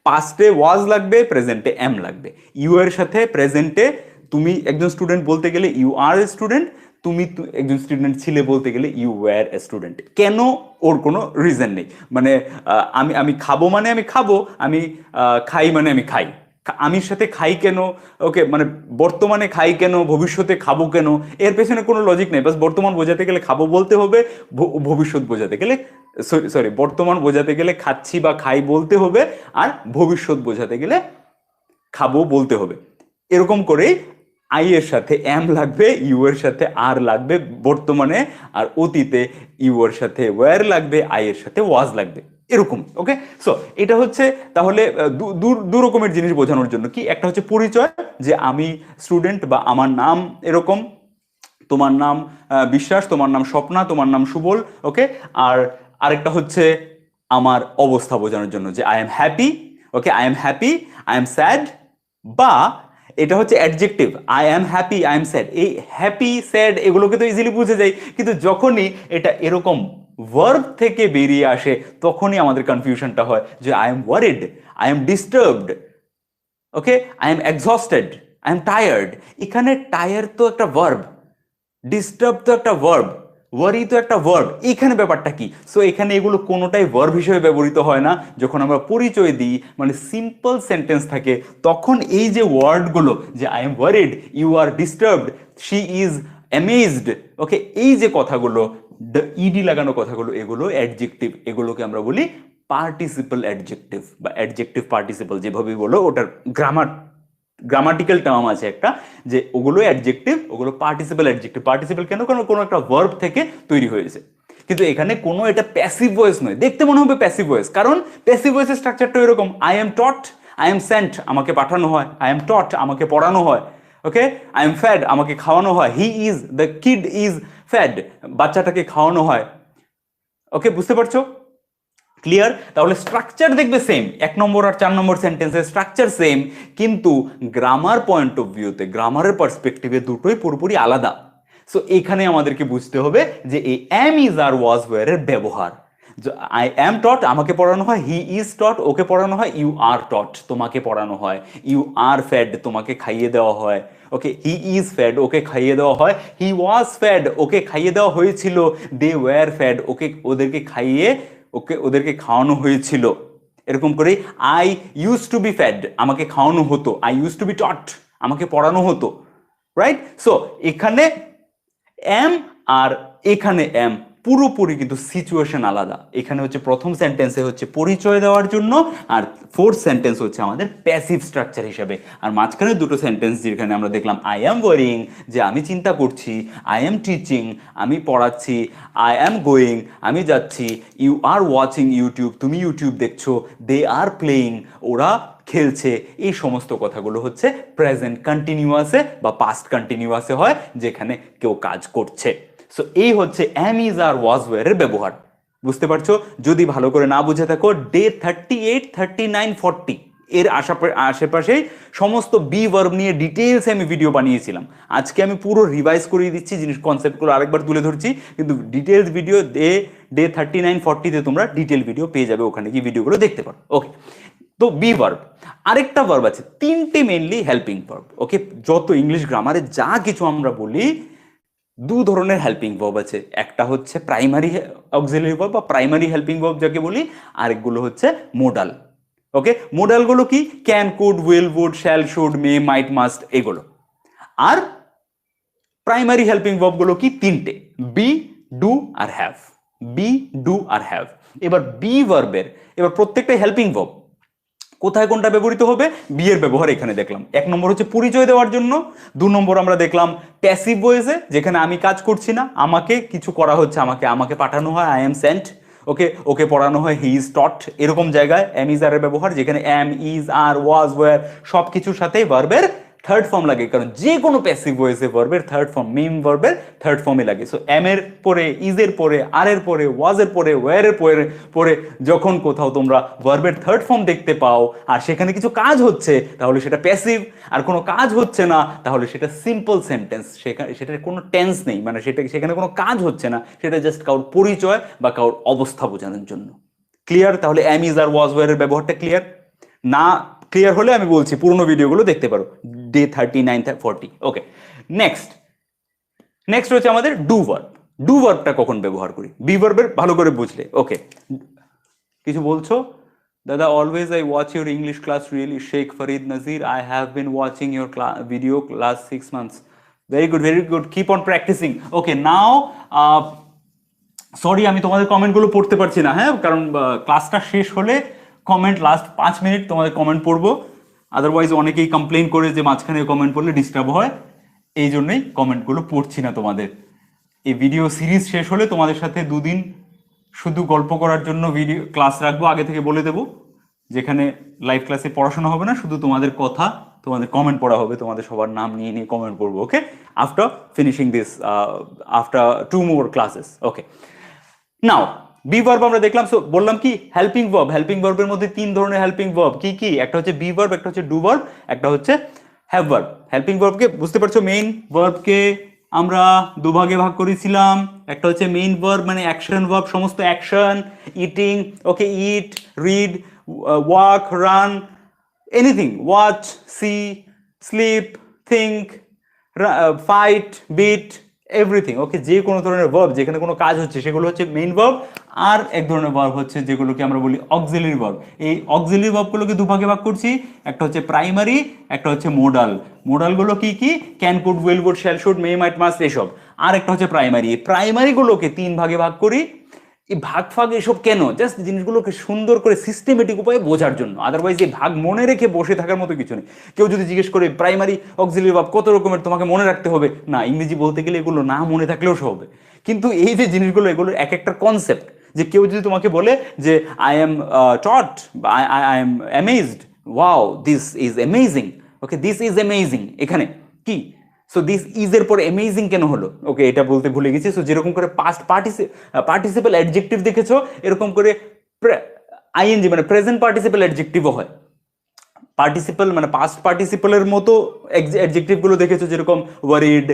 পাস্টে ওয়াজ লাগবে, প্রেজেন্টে এম লাগবে। ইউ এর সাথে প্রেজেন্টে তুমি একজন স্টুডেন্ট বলতে গেলে ইউ আর এ স্টুডেন্ট, তুমি একজন স্টুডেন্ট ছিলে বলতে গেলে ইউ ওয়্যার এ স্টুডেন্ট। কেন? ওর কোনো রিজন নেই। মানে আমি আমি খাবো মানে আমি খাবো, আমি খাই মানে আমি খাই। আমির সাথে খাই কেন, ওকে, মানে বর্তমানে খাই কেন, ভবিষ্যতে খাবো কেন, এর পেছনে কোনো লজিক নেই। বাস বর্তমান বোঝাতে গেলে খাবো বলতে হবে, ভবিষ্যৎ বোঝাতে গেলে, সরি, বর্তমান বোঝাতে গেলে খাচ্ছি বা খাই বলতে হবে, আর ভবিষ্যৎ বোঝাতে গেলে খাবো বলতে হবে। এরকম করেই আই এর সাথে এম লাগবে, ইউ এর সাথে আর লাগবে বর্তমানে, আর অতীতে ইউ এর সাথে ওয়্যার লাগবে, আই এর সাথে ওয়াজ লাগবে, এরকম। ওকে, সো এটা হচ্ছে তাহলে দু রকমের জিনিস বোঝানোর জন্য। কি, একটা হচ্ছে পরিচয়, যে আমি স্টুডেন্ট বা আমার নাম এরকম, তোমার নাম বিশ্বাস, তোমার নাম স্বপ্না, তোমার নাম সুবল, ওকে। আর আরেকটা হচ্ছে আমার অবস্থা বোঝানোর জন্য, যে I am happy, okay, I am happy, I am sad, বা এটা হচ্ছে adjective, I am happy, I am sad. এই হ্যাপি, স্যাড এগুলোকে তো ইজিলি বুঝে যাই, কিন্তু যখনই এটা এরকম ভার্ব থেকে বেরিয়ে আসে তখনই আমাদের কনফিউশনটা হয় যে I am worried, I M disturbed, okay, I M exhausted, I am tired. এখানে টায়ার তো একটা ভার্ব, ডিস্টার্ব তো একটা ভার্ব, ওয়ারি তো একটা ভার্ব। এখানে ব্যাপারটা কি? সো এখানে এগুলো কোনোটাই ভার্ব হিসেবে ব্যবহৃত হয় না। যখন আমরা পরিচয় দিই, মানে সিম্পল সেন্টেন্স থাকে, তখন এই যে ওয়ার্ডগুলো যে I am worried, you are disturbed, she is amazed, okay, এই যে কথাগুলো, ইডি লাগানো কথাগুলো, এগুলো অ্যাডজেক্টিভ, এগুলোকে আমরা বলি পার্টিসিপল অ্যাডজেক্টিভ বা অ্যাডজেক্টিভ পার্টিসিপল, যেভাবে বলো। ওটার গ্রামাটিক্যাল টার্ম আছে একটা, যে ওগুলো অ্যাডজেক্টিভ, ওগুলো পার্টিসিপল অ্যাডজেক্টিভ। পার্টিসিপল কেন? কারণ কোনো একটা ভার্ব থেকে তৈরি হয়েছে। কিন্তু এখানে কোনো এটা প্যাসিভ ভয়েস নয়। দেখতে মনে হবে প্যাসিভ ভয়েস, কারণ প্যাসিভ ভয়েসের স্ট্রাকচারটা এরকম, I am taught, I am sent, আমাকে পাঠানো হয়, আই এম টট, আমাকে পড়ানো হয়, ওকে, আই এম ফ্যাড, আমাকে খাওয়ানো হয়, he is, the kid is fed, বাচ্চাটাকে খাওয়ানো হয়, ওকে, বুঝতে পারছো? ক্লিয়ার? তাহলে স্ট্রাকচার দেখবে সেম, 1 নম্বর আর 4 নম্বর সেন্টেন্সের স্ট্রাকচার সেম, কিন্তু গ্রামার পয়েন্ট অফ ভিউতে, গ্রামারের পার্সপেক্টিভে দুটোই পুরোপুরি আলাদা। সো এখানে আমাদেরকে বুঝতে হবে যে এই এম ইজ আর ওয়াজ ওয়ারের ব্যবহার। আই অ্যাম টট, আমাকে পড়ানো হয়, হি ইজ টট, ওকে পড়ানো হয়, ইউ আর টট, তোমাকে পড়ানো হয়, ইউ আর ফেড, তোমাকে খাইয়ে দেওয়া হয়, ওকে, হি ইজ ফেড, ওকে খাইয়ে দেওয়া হয়, হি ওয়াজ ফেড, ওকে খাইয়ে দেওয়া হয়েছিল, দে ওয়্যার ফেড, ওদেরকে খাইয়ে, ওকে ওদেরকে খাওয়ানো হয়েছিল। এরকম করে I use to be fed, আমাকে খাওয়ানো হতো, I use to be taught, আমাকে পড়ানো হতো, রাইট? সো এখানে এম আর এখানে এম পুরোপুরি কিন্তু সিচুয়েশন আলাদা। এখানে হচ্ছে প্রথম সেন্টেন্সে হচ্ছে পরিচয় দেওয়ার জন্য, আর ফোর্থ সেন্টেন্স হচ্ছে আমাদের প্যাসিভ স্ট্রাকচার হিসেবে। আর মাঝখানে দুটো সেন্টেন্স যেখানে আমরা দেখলাম আই অ্যাম ওয়ারিং, যে আমি চিন্তা করছি, আই অ্যাম টিচিং, আমি পড়াচ্ছি, আই অ্যাম গোয়িং, আমি যাচ্ছি, ইউ আর ওয়াচিং ইউটিউব, তুমি ইউটিউব দেখছো, দে আর প্লেয়িং, ওরা খেলছে। এই সমস্ত কথাগুলো হচ্ছে প্রেজেন্ট কন্টিনিউয়াসে বা পাস্ট কন্টিনিউয়াসে হয়, যেখানে কেউ কাজ করছে। সো এই হচ্ছে অ্যাম ইজ আর ওয়াজ ওয়ারের ব্যবহার। বুঝতে পারছো? যদি ভালো করে না বুঝে থাকো, ডে 38, 39, 40 এর আশেপাশেই সমস্ত বি ভার্ব নিয়ে ডিটেলস আমি ভিডিও বানিয়েছিলাম। আজকে আমি পুরো রিভাইজ করিয়ে দিচ্ছি, জিনিস কনসেপ্টগুলো আরেকবার তুলে ধরছি, কিন্তু ডিটেলস ভিডিও ডে 39, 40-তে তোমরা ডিটেল ভিডিও পেয়ে যাবে, ওখানে কি ভিডিওগুলো দেখতে পারো। ওকে, তো বি ভার্ব। আরেকটা ভার্ব আছে, তিনটে মেনলি হেল্পিং ভার্ব, ওকে। যত ইংলিশ গ্রামারে যা কিছু আমরা বলি, দু ধরনের হেল্পিং ভার্ব আছে। একটা হচ্ছে প্রাইমারি অক্সিলারি ভার্ব বা প্রাইমারি হেল্পিং ভার্ব যাকে বলি, আরেকগুলো হচ্ছে মোডাল। ওকে, মোডালগুলো কি? Can, could, will, would, shall, should, may, might, must, এগুলো। আর প্রাইমারি হেল্পিং ভার্বগুলো কি? তিনটে, বি, ডু আর হ্যাভ। বি, ডু আর হ্যাভ। এবার বি ভার্বের, এবার প্রত্যেকটা হেল্পিং ভার্ব কোথায় কোনটা ব্যবহৃত হবে, বি এর ব্যবহার এখানে দেখলাম। 1 নম্বর হচ্ছে পরিচয় দেওয়ার জন্য, 2 নম্বর আমরা দেখলাম প্যাসিভ ভয়েসে, যেখানে আমি কাজ করছি না, আমাকে কিছু করা হচ্ছে, আমাকে পাঠানো হয়, আই এম সেন্ট, ওকে, ওকে পড়ানো হয়, হি ইজ টট। এরকম জায়গায় এম ইজ আর এর ব্যবহার, যেখানে am, is, are, was, were সব কিছুর সাথেই ভার্বের থার্ড ফর্ম লাগে, কারণ যে কোনো প্যাসিভ ভয়েসে ভার্বের থার্ড ফর্ম, মেইন ভার্বের থার্ড ফর্মে লাগে। সো এম এর পরে, ইজ এর পরে, আর এর পরে, ওয়াজ এর পরে, ওয়্যার এর পরে যখন কোথাও তোমরা ভার্বের থার্ড ফর্ম দেখতে পাও আর সেখানে কিছু কাজ হচ্ছে, তাহলে সেটা প্যাসিভ। আর কোনো কাজ হচ্ছে না, তাহলে সেটা সিম্পল সেন্টেন্স, সেটার কোনো টেন্স নেই, মানে সেখানে কোনো কাজ হচ্ছে না, সেটা জাস্ট কারোর পরিচয় বা কারোর অবস্থা বোঝানোর জন্য। ক্লিয়ার? তাহলে am, is are, was, were এর ব্যবহারটা ক্লিয়ার? না ক্লিয়ার হলে আমি বলছি পুরোনো ভিডিওগুলো দেখতে পারো, ডে 39, 40। ওকে, নেক্সট হচ্ছে আমাদের ডু ভার্ব। ডু ভার্বটা কখন ব্যবহার করি? বি ভার্বের ভালো করে বুঝলে। ওকে, কিছু বলছো? দাদা, always I watch your English class, really Sheikh Farid Nazir, I have been watching your video last 6 months, very good, very good, keep on practising. Okay, now sorry আমি তোমাদের কমেন্টগুলো পড়তে পারছি না, হ্যাঁ, কারণ ক্লাসটা শেষ হলে কমেন্ট, লাস্ট 5 মিনিট তোমাদের কমেন্ট পড়বো, আদারওয়াইজ অনেকেই কমপ্লেন করে যে মাঝখানে কমেন্ট পড়লে ডিস্টার্ব হয়, এই জন্যই কমেন্টগুলো পড়ছি না তোমাদের। এই ভিডিও সিরিজ শেষ হলে তোমাদের সাথে 2 দিন শুধু গল্প করার জন্য ভিডিও ক্লাস রাখবো, আগে থেকে বলে দেবো, যেখানে লাইভ ক্লাসে পড়াশোনা হবে না, শুধু তোমাদের কথা, তোমাদের কমেন্ট পড়া হবে, তোমাদের সবার নাম নিয়ে নিয়ে কমেন্ট পড়বো। Okay, after finishing this, after 2 more classes. Okay, now be verb আমরা দেখলাম। সো বললাম কি, হেল্পিং ভার্ব। হেল্পিং ভার্বের মধ্যে 3 ধরনের হেল্পিং ভার্ব, কি কি? একটা হচ্ছে বি ভার্ব, একটা হচ্ছে ডু ভার্ব, একটা হচ্ছে হ্যাভ ভার্ব। হেল্পিং ভার্বকে বুঝতে পারছো, মেইন ভার্বকে আমরা দুভাগে ভাগ করেছিলাম, একটা হচ্ছে মেইন ভার্ব মানে অ্যাকশন ভার্ব, সমস্ত action, eating, okay, eat, read, walk, run, anything, watch, see, sleep, think, fight, beat, everything, okay, যে কোনো ধরনের ভার্ব যেখানে কোনো কাজ হচ্ছে সেগুলো হচ্ছে মেইন ভার্ব। আর এক ধরনের ভার্ব হচ্ছে যেগুলোকে আমরা বলি অক্সিলারি ভার্ব। এই অক্সিলারি ভার্বগুলোকে দুভাগে ভাগ করছি, একটা হচ্ছে প্রাইমারি, একটা হচ্ছে মোডাল। মোডালগুলো কি কি? Can, could, will, would, shall, should, may, might, must, এসব। আর একটা হচ্ছে প্রাইমারি। এই প্রাইমারিগুলোকে তিন ভাগে ভাগ করি। এই ভাগ ফাগ এসব কেন? জাস্ট জিনিসগুলোকে সুন্দর করে সিস্টেমেটিক উপায়ে বোঝার জন্য। আদারওয়াইজ এই ভাগ মনে রেখে বসে থাকার মতো কিছু নেই। কেউ যদি জিজ্ঞেস করে প্রাইমারি অক্সিলারি ভার্ব কত রকমের, তোমাকে মনে রাখতে হবে না, ইংরেজি বলতে গেলে এগুলো না মনে থাকলেও সব হবে। কিন্তু এই যে জিনিসগুলো, এগুলো এক একটা কনসেপ্ট। যে কেউ যদি তোমাকে বলে যে I am taught, I M amazed, wow this is amazing, okay, this is amazing, এখানে কি? সো দিস ইজ এর পরে অ্যামেজিং কেন হলো? ওকে, এটা বলতে ভুলে গেছি। সো যেরকম করে পাস্ট পার্টিসিপাল অ্যাডজেক্টিভ দেখেছো, এরকম করে আইএনজি মানে প্রেজেন্ট পার্টিসিপাল অ্যাডজেক্টিভও হয়। পার্টিসিপাল মানে পাস্ট পার্টিসিপালের মতো অ্যাডজেক্টিভগুলো দেখেছো, যেরকম ওয়ারিড,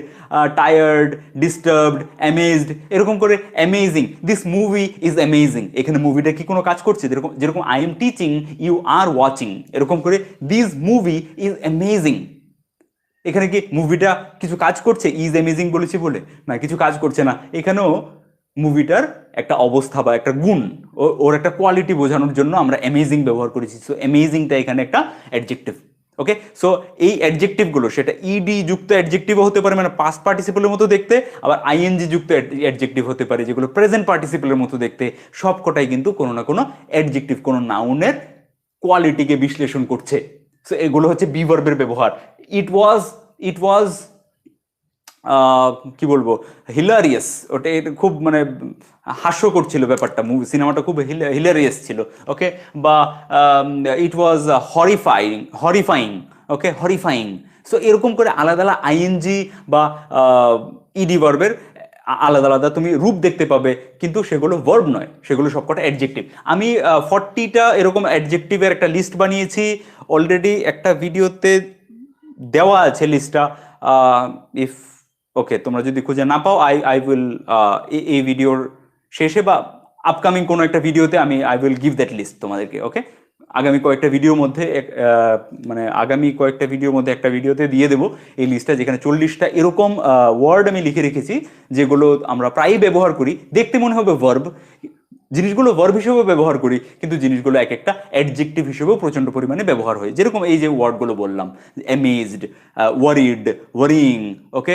টায়ার্ড, ডিস্টার্বড, অ্যামেজড, এরকম করে amazing, this movie is amazing. এখানে মুভিটা কি কোনো কাজ করছে? যেরকম যেরকম I am teaching, you are watching, এরকম করে দিস মুভি ইজ অ্যামেজিং। এখানে কি মুভিটা কিছু কাজ করছে ইজ অ্যামেজিং বলেছি বলে? না, কিছু কাজ করছে না। এখানেও মুভিটার একটা অবস্থা বা একটা গুণ, ওর একটা কোয়ালিটি বোঝানোর জন্য আমরা অ্যামেজিং ব্যবহার করেছি। সো অ্যামেজিংটা এখানে একটা অ্যাডজেক্টিভ। ওকে, সো এই অ্যাডজেক্টিভগুলো সেটা ইডি যুক্ত অ্যাডজেক্টিভও হতে পারে, মানে পাস্ট পার্টিসিপলের মতো দেখতে, আবার আইএনজি যুক্ত অ্যাডজেক্টিভ হতে পারে যেগুলো প্রেজেন্ট পার্টিসিপলের মতো দেখতে। সবকটাই কিন্তু কোনো না কোনো অ্যাডজেক্টিভ, কোনো নাউনের কোয়ালিটিকে বিশ্লেষণ করছে। সো এগুলো হচ্ছে বি ভার্বের ব্যবহার। ইট ওয়াজ কি বলবো, হিলারিয়াস, ওটা এটা খুব মানে হাস্যকর ছিল ব্যাপারটা, মুভি সিনেমাটা খুব হিলারিয়াস ছিল। ওকে, বা ইট ওয়াজ হরিফাইং, ওকে, হরিফাইং। সো এরকম করে আলাদা আলাদা আইএনজি বা ইডি ভার্বের আলাদা আলাদা তুমি রূপ দেখতে পাবে, কিন্তু সেগুলো ভার্ব নয়, সেগুলো সবকটা অ্যাডজেক্টিভ। আমি 40টা এরকম অ্যাডজেক্টিভের একটা লিস্ট বানিয়েছি অলরেডি, একটা ভিডিওতে দেওয়া আছে লিস্টটা। ইফ ওকে, তোমরা যদি খুঁজে না পাও, আই উইল এই ভিডিওর শেষে বা আপকামিং কোনো একটা ভিডিওতে I will give that list তোমাদেরকে। ওকে, আগামী কয়েকটা ভিডিওর মধ্যে মানে আগামী কয়েকটা ভিডিওর মধ্যে একটা ভিডিওতে দিয়ে দেবো এই লিস্টটা, যেখানে 40টা এরকম ওয়ার্ড আমি লিখে রেখেছি যেগুলো আমরা প্রায়ই ব্যবহার করি, দেখতে মনে হবে ভার্ব, জিনিসগুলো ভার্ব হিসেবেও ব্যবহার করি, কিন্তু জিনিসগুলো এক একটা অ্যাডজেক্টিভ হিসেবেও প্রচন্ড পরিমাণে ব্যবহার হয়। যেরকম এই যে ওয়ার্ডগুলো বললাম, অ্যামেজড, ওয়ারিড, ওয়ারিং, ওকে,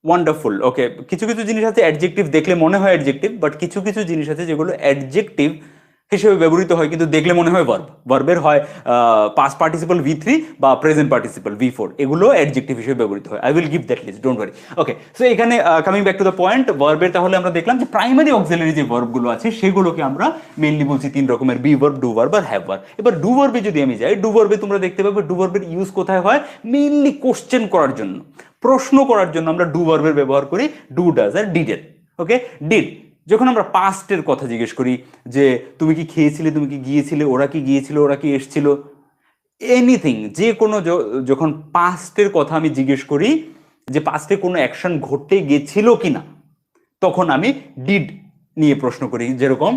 ওয়ান্ডারফুল। ওকে, কিছু কিছু জিনিস আছে অ্যাডজেক্টিভ দেখলে মনে হয় অ্যাডজেক্টিভ, বাট কিছু কিছু জিনিস আছে যেগুলো অ্যাডজেক্টিভ হিসেবে ব্যবহৃত হয় কিন্তু দেখলে মনে হয় ভার্ব। ভার্বের হয় পাস্ট পার্টিসিপল V3 বা প্রেজেন্ট পার্টিসিপল V4, এগুলো অ্যাডজেক্টিভ হিসেবে ব্যবহৃত হয়। I will give that list, don't worry. Okay, so এখানে coming back to the point, ভার্বের তাহলে আমরা দেখলাম যে প্রাইমারি অক্সিলারি যে ভার্বগুলো আছে সেগুলোকে আমরা মেইনলি বলছি তিন রকমের, বি ভার্ব, ডু ভার্ব আর হ্যাভ ভার্ব। এবার ডু ভার্বে যদি আমি যাই, ডু ভার্বে তোমরা দেখতে পাবে ডু ভার্বের ইউজ কোথায় হয়? মেইনলি কোশ্চেন করার জন্য, প্রশ্ন করার জন্য আমরা ডু ভার্বের ব্যবহার করি, ডু, ডাজ আর ডিডের। ওকে, ডিড যখন আমরা পাস্টের কথা জিজ্ঞেস করি, যে তুমি কি খেয়েছিলে, তুমি কি গিয়েছিলে, ওরা কি গিয়েছিল, ওরা কি এসেছিল, এনিথিং, যে কোনো যখন পাস্টের কথা আমি জিজ্ঞেস করি যে পাস্টে কোনো অ্যাকশন ঘটে গেছিল কিনা, তখন আমি ডিড নিয়ে প্রশ্ন করি। যেরকম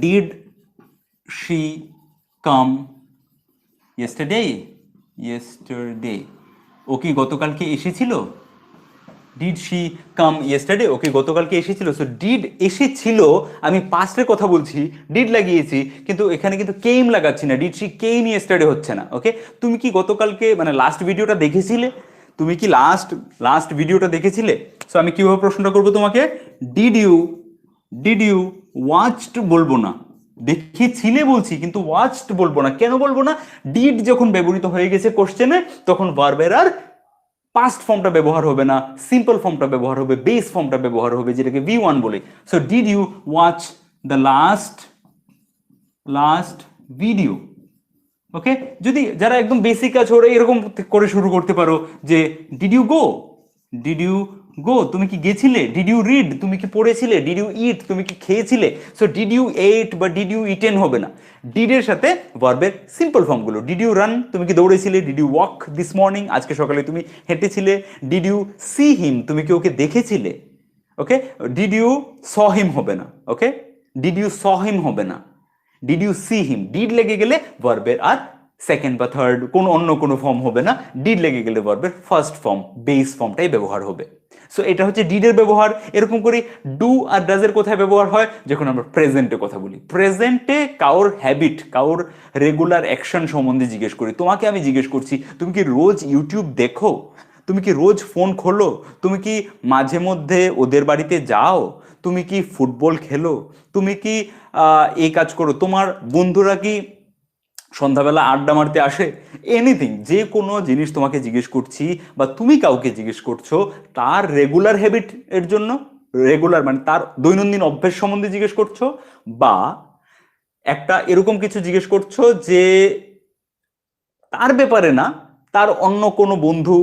ডিড শি কাম ইয়েস্টারডে, ও কি গতকালকে এসেছিল? ডিড শি কাম ইয়েস্টারডে, ওকে গতকালকে এসেছিল। সো ডিড এসেছিল, আমি পাস্টের কথা বলছি, ডিড লাগিয়েছি, কিন্তু এখানে কিন্তু কেম লাগাচ্ছি না, ডিড শি কেম ইয়েস্টারডে হচ্ছে না। ওকে, তুমি কি গতকালকে মানে লাস্ট ভিডিওটা দেখেছিলে? তুমি কি লাস্ট ভিডিওটা দেখেছিলে? সো আমি কিভাবে প্রশ্নটা করবো তোমাকে? ডিড ইউ ওয়াচড বলবো না, দেখেছিলে বলছি, কিন্তু ওয়াচড বলবো না। কেন বলবো না? ডিড যখন ব্যবহৃত হয়ে গেছে কোশ্চেনে, তখন ভার্বের আর পাস্ট ফর্মটা ব্যবহার হবে না, সিম্পল ফর্মটা ব্যবহার হবে, বেস ফর্মটা ব্যবহার হবে, যেটাকে V1 বলে। So did you watch the last video? Okay, যদি যারা একদম বেসিক আছে ওরা এরকম করে শুরু করতে পারো যে did you go, did you go, তুমি কি গেছিলে? ডিড ইউ রিড, তুমি কি পড়েছিলে? ডিড ইউ ইট, তুমি কি খেয়েছিলে? সো ডিড ইউ এইট বা ডিড ইউ ইটেন হবে না। ডিডের সাথে ভার্বের সিম্পল ফর্মগুলো, ডিড ইউ রান, তুমি কি দৌড়েছিলে? Did you walk this morning, আজকে সকালে তুমি হেঁটেছিলে? ডিড ইউ সি হিম, তুমি কি ওকে দেখেছিলে? ওকে, ডিড ইউ স হিম হবে না। ওকে, ডিড ইউ স হিম হবে না, did you see him. Did লেগে গেলে ভার্বের আর সেকেন্ড বা থার্ড অন্য কোনো ফর্ম হবে না, ডিড লেগে গেলে ভার্বের ফার্স্ট ফর্ম বেস ফর্মটাই ব্যবহার হবে। সো এটা হচ্ছে ডিডের ব্যবহার। এরকম করে ডু আর ডাজের কোথায় ব্যবহার হয়? যখন আমরা প্রেজেন্টে কথা বলি, প্রেজেন্টে কাউর হ্যাবিট, কাউর রেগুলার অ্যাকশন সম্বন্ধে জিজ্ঞেস করি। তোমাকে আমি জিজ্ঞেস করছি, তুমি কি রোজ ইউটিউব দেখো? তুমি কি রোজ ফোন খোলো? তুমি কি মাঝে মধ্যে ওদের বাড়িতে যাও? তুমি কি ফুটবল খেলো? তুমি কি এই কাজ করো? তোমার বন্ধুরা কি সন্ধ্যাবেলা আড্ডা মারতে আসে? এনিথিং, যে কোনো জিনিস তোমাকে জিজ্ঞেস করছি বা তুমি কাউকে জিজ্ঞেস করছো তার রেগুলার হ্যাবিট এর জন্য, রেগুলার মানে তার দৈনন্দিন অভ্যেস সম্বন্ধে জিজ্ঞেস করছো, বা একটা এরকম কিছু জিজ্ঞেস করছো যে তার ব্যাপারে না, তার অন্য কোনো বন্ধু,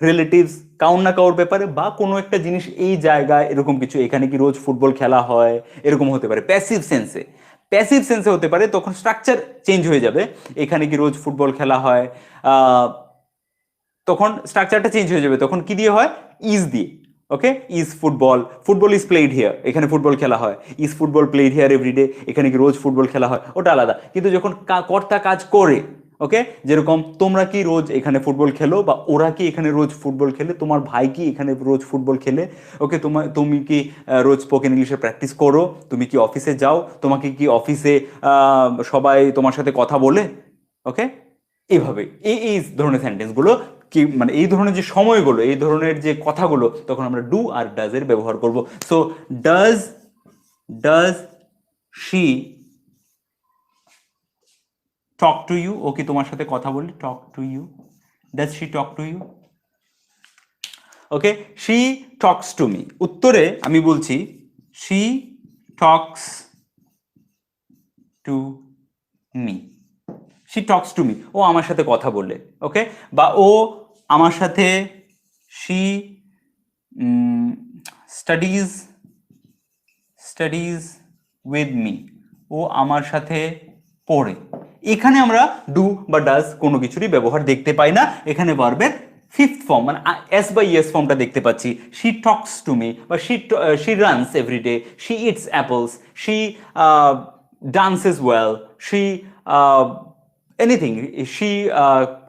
রিলেটিভস, কাউর না কাউর ব্যাপারে, বা কোনো একটা জিনিস এই জায়গায় এরকম কিছু, এখানে কি রোজ ফুটবল খেলা হয়, এরকম হতে পারে। প্যাসিভ সেন্সে, প্যাসিভ সেন্সে হতে পারে, তখন স্ট্রাকচার চেঞ্জ হয়ে যাবে। এখানে কি রোজ ফুটবল খেলা হয়, তখন স্ট্রাকচারটা চেঞ্জ হয়ে যাবে। তখন কি দিয়ে হয়? ইজ দিয়ে। Okay, is football, football is played here, এখানে ফুটবল খেলা হয়। Is football played here every day, এখানে কি রোজ ফুটবল খেলা হয়, ওটা আলাদা। কিন্তু যখন কর্তা কাজ করে, ওকে, যেরকম তোমরা কি রোজ এখানে ফুটবল খেলো, বা ওরা কি এখানে রোজ ফুটবল খেলে, তোমার ভাই কি এখানে রোজ ফুটবল খেলে, ওকে, তুমি কি রোজ স্পোকেন ইংলিশে প্র্যাকটিস করো, তুমি কি অফিসে যাও, তোমাকে কি অফিসে সবাই তোমার সাথে কথা বলে, ওকে, এইভাবে এই ধরনের সেন্টেন্সগুলো কি মানে এই ধরনের যে সময়গুলো, এই ধরনের যে কথাগুলো, তখন আমরা ডু আর ডাজ এর ব্যবহার করব। So does does she talk to you, ও কি তোমার সাথে কথা বলি? Talk to you, does she talk to you? Okay, she talks to me, উত্তরে আমি বলছি she talks to me, she talks to me, ও আমার সাথে কথা বলে। ওকে, বা ও আমার সাথে, she studies studies with me, ও আমার সাথে পড়ে। এখানে আমরা ডু বা ডাজ কোনো কিছুরই ব্যবহার দেখতে পাই না। এখানে ভার্বের ফিফথ ফর্ম মানে এস বাই ইয়েস ফর্মটা দেখতে পাচ্ছি। শি টক্স টু মি, বা she runs every day, she eats apples, she dances well, she anything, she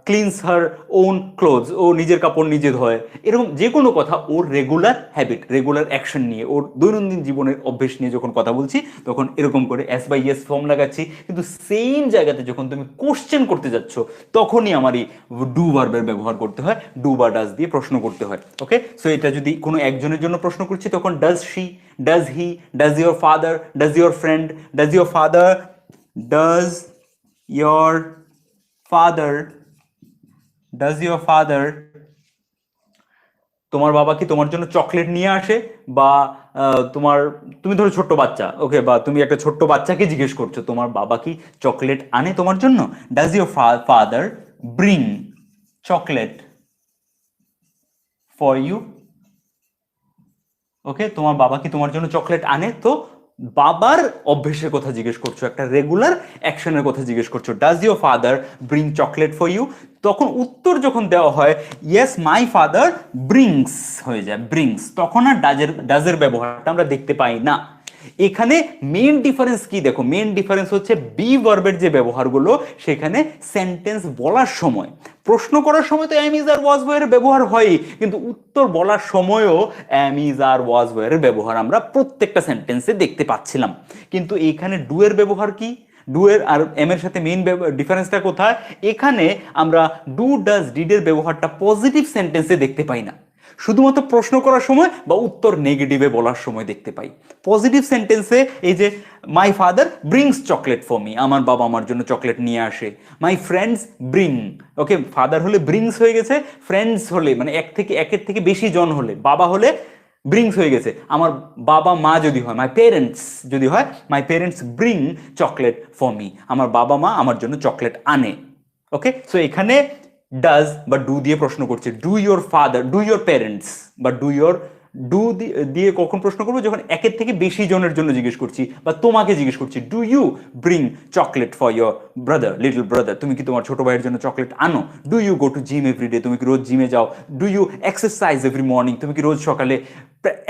cleans her own clothes, ও নিজের কাপড় নিজে ধোয়। এরকম যে কোনো কথা ওর রেগুলার হ্যাবিট, রেগুলার অ্যাকশন নিয়ে, ওর দৈনন্দিন জীবনের অভ্যেস নিয়ে যখন কথা বলছি, তখন এরকম করে এস বাই ইয়েস ফর্ম লাগাচ্ছি। কিন্তু সেম জায়গাতে যখন তুমি কোশ্চেন করতে যাচ্ছ, তখনই আমার এই ডু ভার্বের ব্যবহার করতে হয়, ডু বা ডাজ দিয়ে প্রশ্ন করতে হয়। ওকে, সো এটা যদি কোনো একজনের জন্য প্রশ্ন করছি, তখন does she, does he, does your father, does your friend, does your father, does your father, does your father, তোমার বাবা কি তোমার জন্য চকলেট নিয়ে আসে? বা তুমি ধরো ছোট্ট বাচ্চা, ওকে, বা তুমি একটা ছোট্ট বাচ্চাকে জিজ্ঞেস করছো তোমার বাবা কি চকলেট আনে তোমার জন্য? Does your father bring chocolate for you? Okay, তোমার বাবা কি তোমার জন্য চকলেট আনে? তো বাবার অভ্যেসের কথা জিজ্ঞেস করছো, একটা রেগুলার অ্যাকশনের কথা জিজ্ঞেস করছো, does your father bring chocolate for you? তখন উত্তর যখন দেওয়া হয় ইয়েস মাই ফাদার ব্রিংস হয়ে যায়, ব্রিংস, তখন আর ডাজের ব্যবহারটা আমরা দেখতে পাই না। এখানে মেন ডিফারেন্স কি দেখো, মেন ডিফারেন্স হচ্ছে বি ভার্বের যে ব্যবহারগুলো, সেখানে সেন্টেন্স বলার সময়, প্রশ্ন করার সময় তো am is are was wire ব্যবহার হয়, কিন্তু উত্তর বলার সময়ও am is are was wire ব্যবহার আমরা প্রত্যেকটা সেন্টেন্সে দেখতে পাচ্ছিলাম। কিন্তু এখানে ডু এর ব্যবহার কি? ডু এর আর এম এর সাথে মেইন ডিফারেন্সটা কোথায়? এখানে আমরা ডু ডাজ ডিড এর ব্যবহারটা পজিটিভ সেন্টেন্সে দেখতে পাই না, শুধুমাত্র প্রশ্ন করার সময় বা উত্তর নেগেটিভে বলার সময় দেখতে পাই। পজিটিভ সেন্টেন্সে এই যে my father brings chocolate for me, আমার বাবা আমার জন্য চকলেট নিয়ে আসে। My friends bring, okay, father হলে ব্রিংস হয়ে গেছে, ফ্রেন্ডস হলে মানে একের থেকে বেশি জন হলে, বাবা হলে ব্রিংস হয়ে গেছে। আমার বাবা মা যদি হয়, মাই পেরেন্টস যদি হয়, my parents bring chocolate for me, আমার বাবা মা আমার জন্য চকলেট আনে। ওকে, সো এখানে ডাজ বা ডু দিয়ে প্রশ্ন করছে, do your father, do your parents, বা ডু ইয়োর, ডু দিয়ে কখন প্রশ্ন করবো, যখন একের থেকে বেশি জনের জন্য জিজ্ঞেস করছি বা তোমাকে জিজ্ঞেস করছি, do you bring chocolate for your brother, little brother, তুমি কি তোমার ছোট ভাইয়ের জন্য চকলেট আনো? Do you go to gym every day, তুমি কি রোজ জিমে যাও? Do you exercise every morning, তুমি কি রোজ সকালে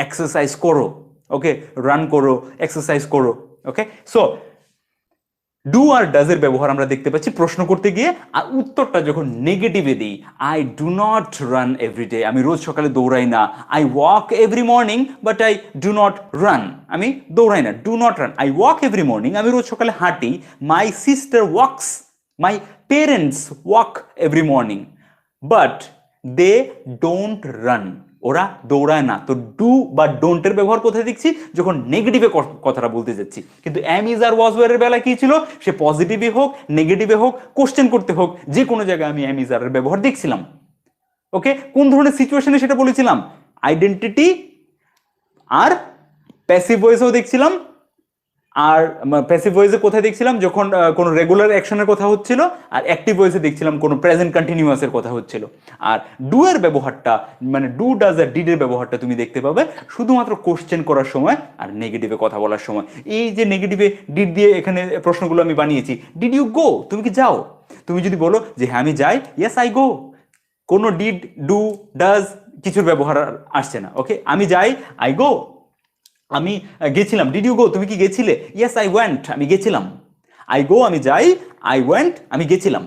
এক্সারসাইজ করো? ওকে, রান করো, এক্সারসাইজ করো। ওকে, সো ডু আর ডাজ এর ব্যবহার আমরা দেখতে পাচ্ছি প্রশ্ন করতে গিয়ে। আর উত্তরটা যখন নেগেটিভে দিই, I do not run every day, আমি রোজ সকালে দৌড়াই না। I walk every morning but I do not run, আমি দৌড়াই না, do not run. I walk every morning, আমি রোজ সকালে হাঁটি। My sister walks, my parents walk every morning but they don't run, ওরা দৌড়ায় না। তো ডু বা ডোন্টের ব্যবহার কোথায় দেখছি, যখন নেগেটিভে কথাটা বলতে যাচ্ছি। কিন্তু am is are was were এর বেলায় কি ছিল, সে পজিটিভে হোক নেগেটিভে হোক কোশ্চেন করতে হোক, যে কোনো জায়গায় আমি অ্যাম ইজ আর এর ব্যবহার দেখছিলাম। ওকে, কোন ধরনের সিচুয়েশনে সেটা বলেছিলাম, আইডেন্টিটি আর প্যাসিভ ভয়েসেও দেখছিলাম। আর প্যাসিভ ভয়েসে কোথায় দেখছিলাম, যখন কোনো রেগুলার অ্যাকশনের কথা হচ্ছিল। আর অ্যাক্টিভ ভয়েসে দেখছিলাম কোনো প্রেজেন্ট কন্টিনিউয়াসের কথা হচ্ছিল। আর ডু এর ব্যবহারটা, মানে ডু ডাজ আর ডিড এর ব্যবহারটা তুমি দেখতে পাবে শুধুমাত্র কোশ্চেন করার সময় আর নেগেটিভে কথা বলার সময়। এই যে নেগেটিভে ডিড দিয়ে এখানে প্রশ্নগুলো আমি বানিয়েছি, ডিড ইউ গো, তুমি কি যাও? তুমি যদি বলো যে হ্যাঁ আমি যাই, ইয়েস আই গো, কোনো ডিড ডু ডাজ কিছুর ব্যবহার আসছে না। ওকে, আমি যাই, আই গো। আমি গেছিলাম, ডিড ইউ গো, তুমি কি গেছিলে? ইয়েস আই ওয়েন্ট, আমি গেছিলাম। আই গো, আমি যাই, আই ওয়েন্ট, আমি গেছিলাম।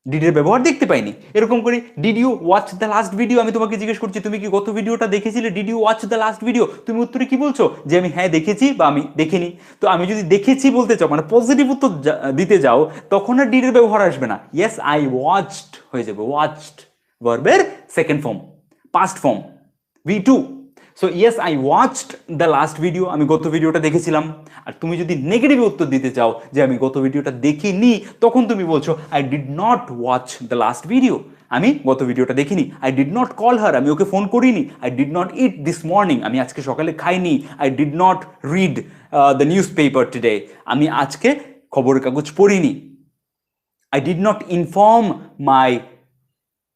ডিডের ব্যবহার দেখতে পাইনি। এরকম করি, did you watch the last video, আমি তোমাকে জিজ্ঞেস করছি তুমি কি গত ভিডিওটা দেখেছিলে? Did you watch the last video, তুমি উত্তরে কি বলছো, যে আমি হ্যাঁ দেখেছি বা আমি দেখিনি। তো আমি যদি দেখেছি বলতে চাও, মানে পজিটিভ উত্তর দিতে যাও, তখন আর ডিডের ব্যবহার আসবে না, ইয়েস আই ওয়াচড হয়ে যাবে। ওয়াচড ভার্বের second form, past form, V2। So yes I watched the last video, আমি গত ভিডিওটা দেখেছিলাম। আর তুমি যদি নেগেটিভ উত্তর দিতে চাও যে আমি গত ভিডিওটা দেখিনি, তখন তুমি বলছো I did not watch the last video, আমি গত ভিডিওটা দেখিনি। I did not call her, আমি ওকে ফোন করিনি। I did not it this morning, আমি আজকে সকালে খাইনি। I did not read the news paper today, আমি আজকে খবরের কাগজ পড়িনি। I did not inform my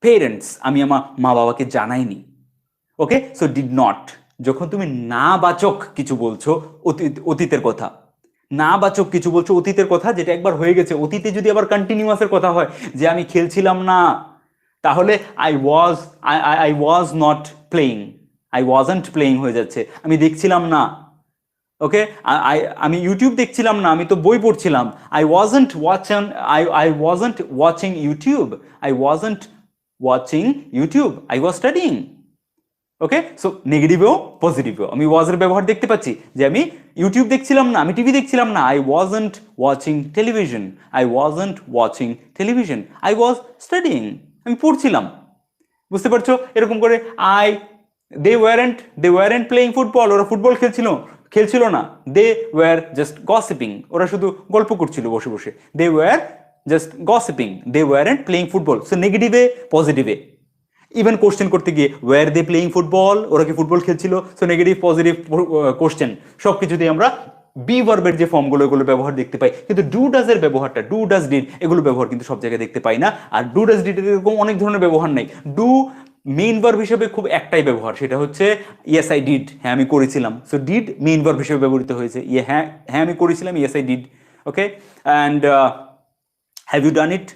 parents, আমি আমার মা বাবাকে জানাইনি। ওকে, সো ডিড নট, যখন তুমি না বাচক কিছু বলছো, অতীতের কথা, না বাচক কিছু বলছো অতীতের কথা, যেটা একবার হয়ে গেছে। অতীতে যদি আবার কন্টিনিউয়াসের কথা হয়, যে আমি খেলছিলাম না, তাহলে I was not playing, I wasn't playing হয়ে যাচ্ছে, আমি দেখছিলাম না। ওকে, আমি ইউটিউব দেখছিলাম না, আমি তো বই পড়ছিলাম। I wasn't watching YouTube, I wasn't watching YouTube, I was studying. Okay, so নেগেটিভেও পজিটিভেও আমি ওয়াজের ব্যবহার দেখতে পাচ্ছি, যে আমি ইউটিউব দেখছিলাম না, আমি টিভি দেখছিলাম না। I wasn't watching television, I wasn't watching television, I was studying, আমি পড়ছিলাম। বুঝতে পারছো? এরকম করে দে ওয়ারেন্ট প্লেইং ফুটবল, ওরা ফুটবল খেলছিল না। দে ওয়ার জাস্ট গসিপিং, ওরা শুধু গল্প করছিল বসে বসে। They were just gossiping, they weren't playing football. So নেগেটিভে পজিটিভে, ইভেন কোশ্চেন করতে গিয়ে ওয়ার দে প্লেইং ফুটবল, ওরা কি ফুটবল খেলছিল? সো নেগেটিভ পজিটিভ কোশ্চেন সব কিছুতেই আমরা বি ভার্বের যে ফর্মগুলো এগুলো ব্যবহার দেখতে পাই। কিন্তু ডু ডাজ এর ব্যবহারটা, ডু ডাজ ডিড, এগুলো ব্যবহার কিন্তু সব জায়গায় দেখতে পাই না। আর ডু ডাজ ডিড এরকম অনেক ধরনের ব্যবহার নেই। ডু মেইন ভার্ব হিসেবে খুব একটাই ব্যবহার, সেটা হচ্ছে ইয়েস আই ডিড, হ্যাঁ আমি করেছিলাম। সো ডিড মেইন ভার্ব হিসেবে ব্যবহৃত হয়েছে, হ্যাঁ হ্যাঁ আমি করেছিলাম, yes I did. Okay, and have you done it,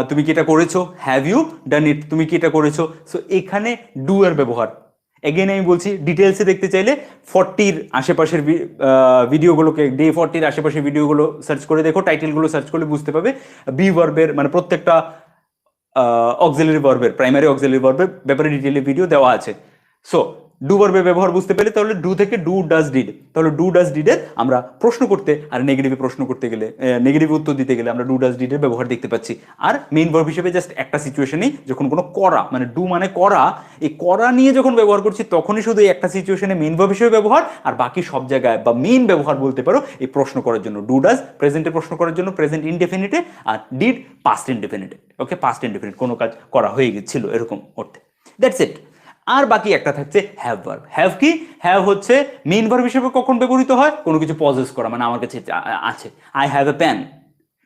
তুমি কি এটা করেছো? হ্যাভ ইউ ডান ইট, তুমি কি এটা করেছো? সো এখানে ডু এর ব্যবহার। এগেন আমি বলছি, ডিটেলসে দেখতে চাইলে 40-র আশেপাশের ভিডিওগুলোকে, ডে 40-র আশেপাশের ভিডিওগুলো সার্চ করে দেখো, টাইটেলগুলো সার্চ করলে বুঝতে পাবে বি ভার্বের, মানে প্রত্যেকটা অক্সিলারি ভার্বের, প্রাইমারি অক্সিলারি ভার্বের ব্যাপারে ডিটেইলে ভিডিও দেওয়া আছে। সো ডু ভার্বের ব্যবহার বুঝতে পেলে, তাহলে ডু থেকে ডু ডাজ ডিড, তাহলে ডু ডাজ ডিডের আমরা প্রশ্ন করতে আর নেগেটিভে প্রশ্ন করতে গেলে, নেগেটিভ উত্তর দিতে গেলে আমরা ডু ডাজ ডিডের ব্যবহার দেখতে পাচ্ছি। আর মেইন ভার্ব হিসেবে জাস্ট একটা সিচুয়েশনেই, যখন কোনো করা, মানে ডু মানে করা, এই করা নিয়ে যখন ব্যবহার করছি, তখনই শুধু এই একটা সিচুয়েশনে মেইন ভার্ব হিসেবে ব্যবহার। আর বাকি সব জায়গায় বা মেইন ব্যবহার বলতে পারো এই প্রশ্ন করার জন্য। ডু ডাজ প্রেজেন্টে প্রশ্ন করার জন্য প্রেজেন্ট ইনডেফিনিটে, আর ডিড পাস্ট ইনডেফিনিটে। ওকে, পাস্ট ইনডেফিনিট, কোনো কাজ করা হয়ে গেছিল এরকম অর্থে। That's it. আর বাকি একটা থাকছে হ্যাভ ভার্ব। হ্যাভ কি? হ্যাভ হচ্ছে মেইন ভার্ব হিসেবে কখন ব্যবহৃত হয়? কোনো কিছু পজেস করা, মানে আমার কাছে আছে। I have a pen,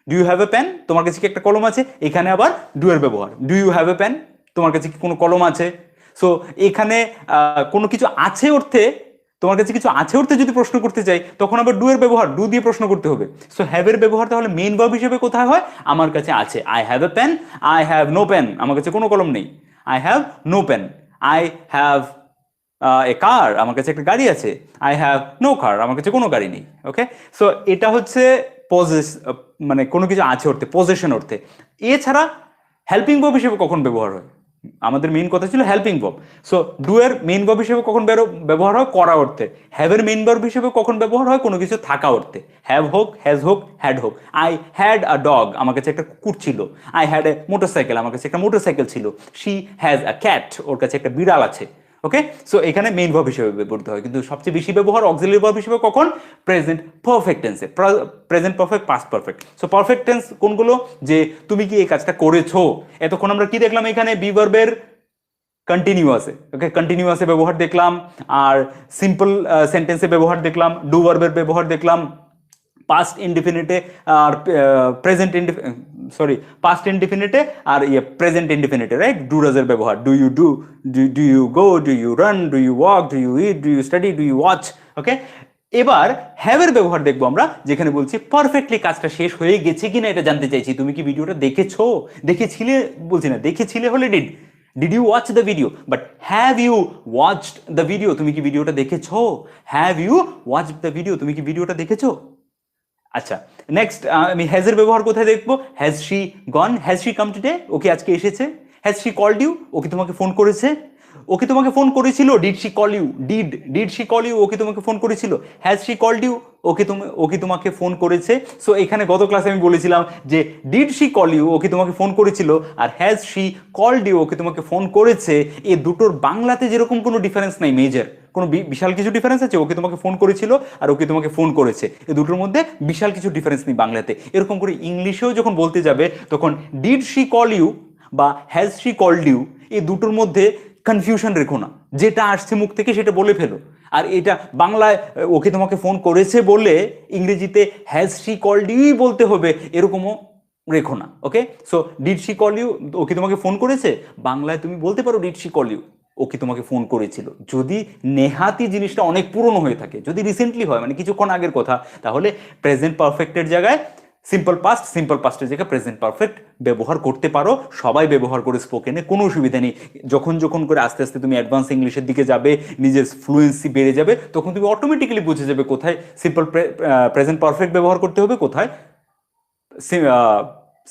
do you have a pen, তোমার কাছে কি একটা কলম আছে, এখানে আবার ডু এর ব্যবহার। Do you have a pen, তোমার কাছে কি কোনো কলম আছে। সো এখানে কোনো কিছু আছে অর্থে, তোমার কাছে কিছু আছে অর্থে যদি প্রশ্ন করতে চাই তখন আবার ডু এর ব্যবহার, ডু দিয়ে প্রশ্ন করতে হবে। সো হ্যাভ এর ব্যবহার তাহলে মেইন ভার্ব হিসেবে কোথায় হয়, আমার কাছে আছে। I have a pen, I have no pen, আমার কাছে কোনো কলম নেই। I have no pen, I have a car, আমার কাছে একটা গাড়ি আছে। আই হ্যাভ নো কার, আমার কাছে কোনো গাড়ি নেই। ওকে, সো এটা হচ্ছে পজেস, মানে কোনো কিছু আছে অর্থে, পজেশন অর্থে। এছাড়া হেল্পিং ভার্ব হিসেবে কখন ব্যবহার হয়, আমাদের মেইন কথা ছিল হেল্পিং ভার্ব। সো ডু এর মেইন ভার্ব হিসেবে কখন ব্যবহার হয়, করা অর্থে। হ্যাভ এর মেইন ভার্ব হিসেবে কখন ব্যবহার হয়, কোনো কিছু থাকা অর্থে। হ্যাভ হোক, হ্যাজ হোক, হ্যাড হোক। আই হ্যাড আ ডগ, আমার কাছে একটা কুকুর ছিল। আই হ্যাড এ মোটরসাইকেল, আমার কাছে একটা মোটরসাইকেল ছিল। শি হ্যাজ আ ক্যাট, ওর কাছে একটা বিড়াল আছে। ওকে, সো এখানে মেইন ভার্ব হিসেবে ব্যবহৃত হয়, কিন্তু সবচেয়ে বেশি ব্যবহার অক্সিলারি ভার্ব হিসেবে কখন, প্রেজেন্ট পারফেক্ট টেন্সে। Present perfect, past perfect. So perfect tense কোনগুলো, যে তুমি কি এই কাজটা করেছো। এতক্ষণ আমরা কি দেখলাম, এখানে বি ভার্বের কন্টিনিউয়াসে, ওকে, কন্টিনিউয়াসে ব্যবহার দেখলাম, আর সিম্পল সেন্টেন্সে ব্যবহার দেখলাম, ডু ভার্বের ব্যবহার দেখলাম, পাস্ট ইনডিফিনিটে আর প্রেজেন্ট সরি পাস্ট ইনডিফিনিটে আর প্রেজেন্ট ইনডিফিনিটে, রাইট, ডু ডাজের ব্যবহার। Do you do, do you go, do you run, do you walk, do you eat, do you study, do you watch. Okay, এবার হ্যাভের ব্যবহার দেখবো আমরা, যেখানে বলছি পারফেক্টলি কাজটা শেষ হয়ে গেছে কিনা এটা জানতে চাইছি। তুমি কি ভিডিওটা দেখেছো, দেখেছিলে বলছি না, দেখেছিলে হলে did you watch the video, but have you watched the video, তুমি কি ভিডিওটা দেখেছো। Have you watched the video, তুমি কি ভিডিওটা দেখেছো। আচ্ছা, নেক্সট আমি হ্যাজের ব্যবহার কোথায় দেখবো, has she gone, has she come today, ওকে আজকে এসেছে। হ্যাজ শি কলড ইউ, ওকে তোমাকে ফোন করেছে। ওকে তোমাকে ফোন করেছিল, did she call you, did she call you, ওকে তোমাকে ফোন করেছিল। হ্যাজ শি কলড ইউ, ওকে তোমাকে ফোন করেছে। সো এখানে গত ক্লাসে আমি বলেছিলাম যে ডিড শি কল ইউ, ওকে তোমাকে ফোন করেছিল, আর হ্যাজ শি কলড ইউ, ওকে তোমাকে ফোন করেছে, এই দুটোর বাংলাতে যেরকম কোনো ডিফারেন্স নাই, মেজর কোনো বিশাল কিছু ডিফারেন্স আছে, ওকে তোমাকে ফোন করেছিল আর ওকে তোমাকে ফোন করেছে, এই দুটোর মধ্যে বিশাল কিছু ডিফারেন্স নেই বাংলাতে। এরকম করে ইংলিশেও যখন বলতে যাবে তখন ডিড শি কল ইউ বা হ্যাজ শি কলড ইউ, এই দুটোর মধ্যে কনফিউশন রেখো না, যেটা আসছে মুখ থেকে সেটা বলে ফেলো। আর এটা বাংলায় ওকে তোমাকে ফোন করেছে বলে ইংরেজিতে হ্যাজ শি কলড ইউই বলতে হবে, এরকমও রেখো না। Okay, so did she call you, ওকে তোমাকে ফোন করেছে, বাংলায় তুমি বলতে পারো ডিড শি কল ইউ, ওকে তোমাকে ফোন করেছিল। যদি নেহাতি জিনিসটা অনেক পুরনো হয়ে থাকে, যদি রিসেন্টলি হয় মানে কিছুক্ষণ আগের কথা, তাহলে প্রেজেন্ট পারফেক্টের জায়গায় সিম্পল পাস্ট, সিম্পল পাস্টের জায়গায় প্রেজেন্ট পারফেক্ট ব্যবহার করতে পারো। সবাই ব্যবহার করে স্পোকেনে, কোনো অসুবিধা নেই। যখন যখন করে আস্তে আস্তে তুমি অ্যাডভান্স ইংলিশের দিকে যাবে, নিজের ফ্লুয়েন্সি বেড়ে যাবে, তখন তুমি অটোমেটিক্যালি বুঝে যাবে কোথায় সিম্পল প্রেজেন্ট পারফেক্ট ব্যবহার করতে হবে, কোথায়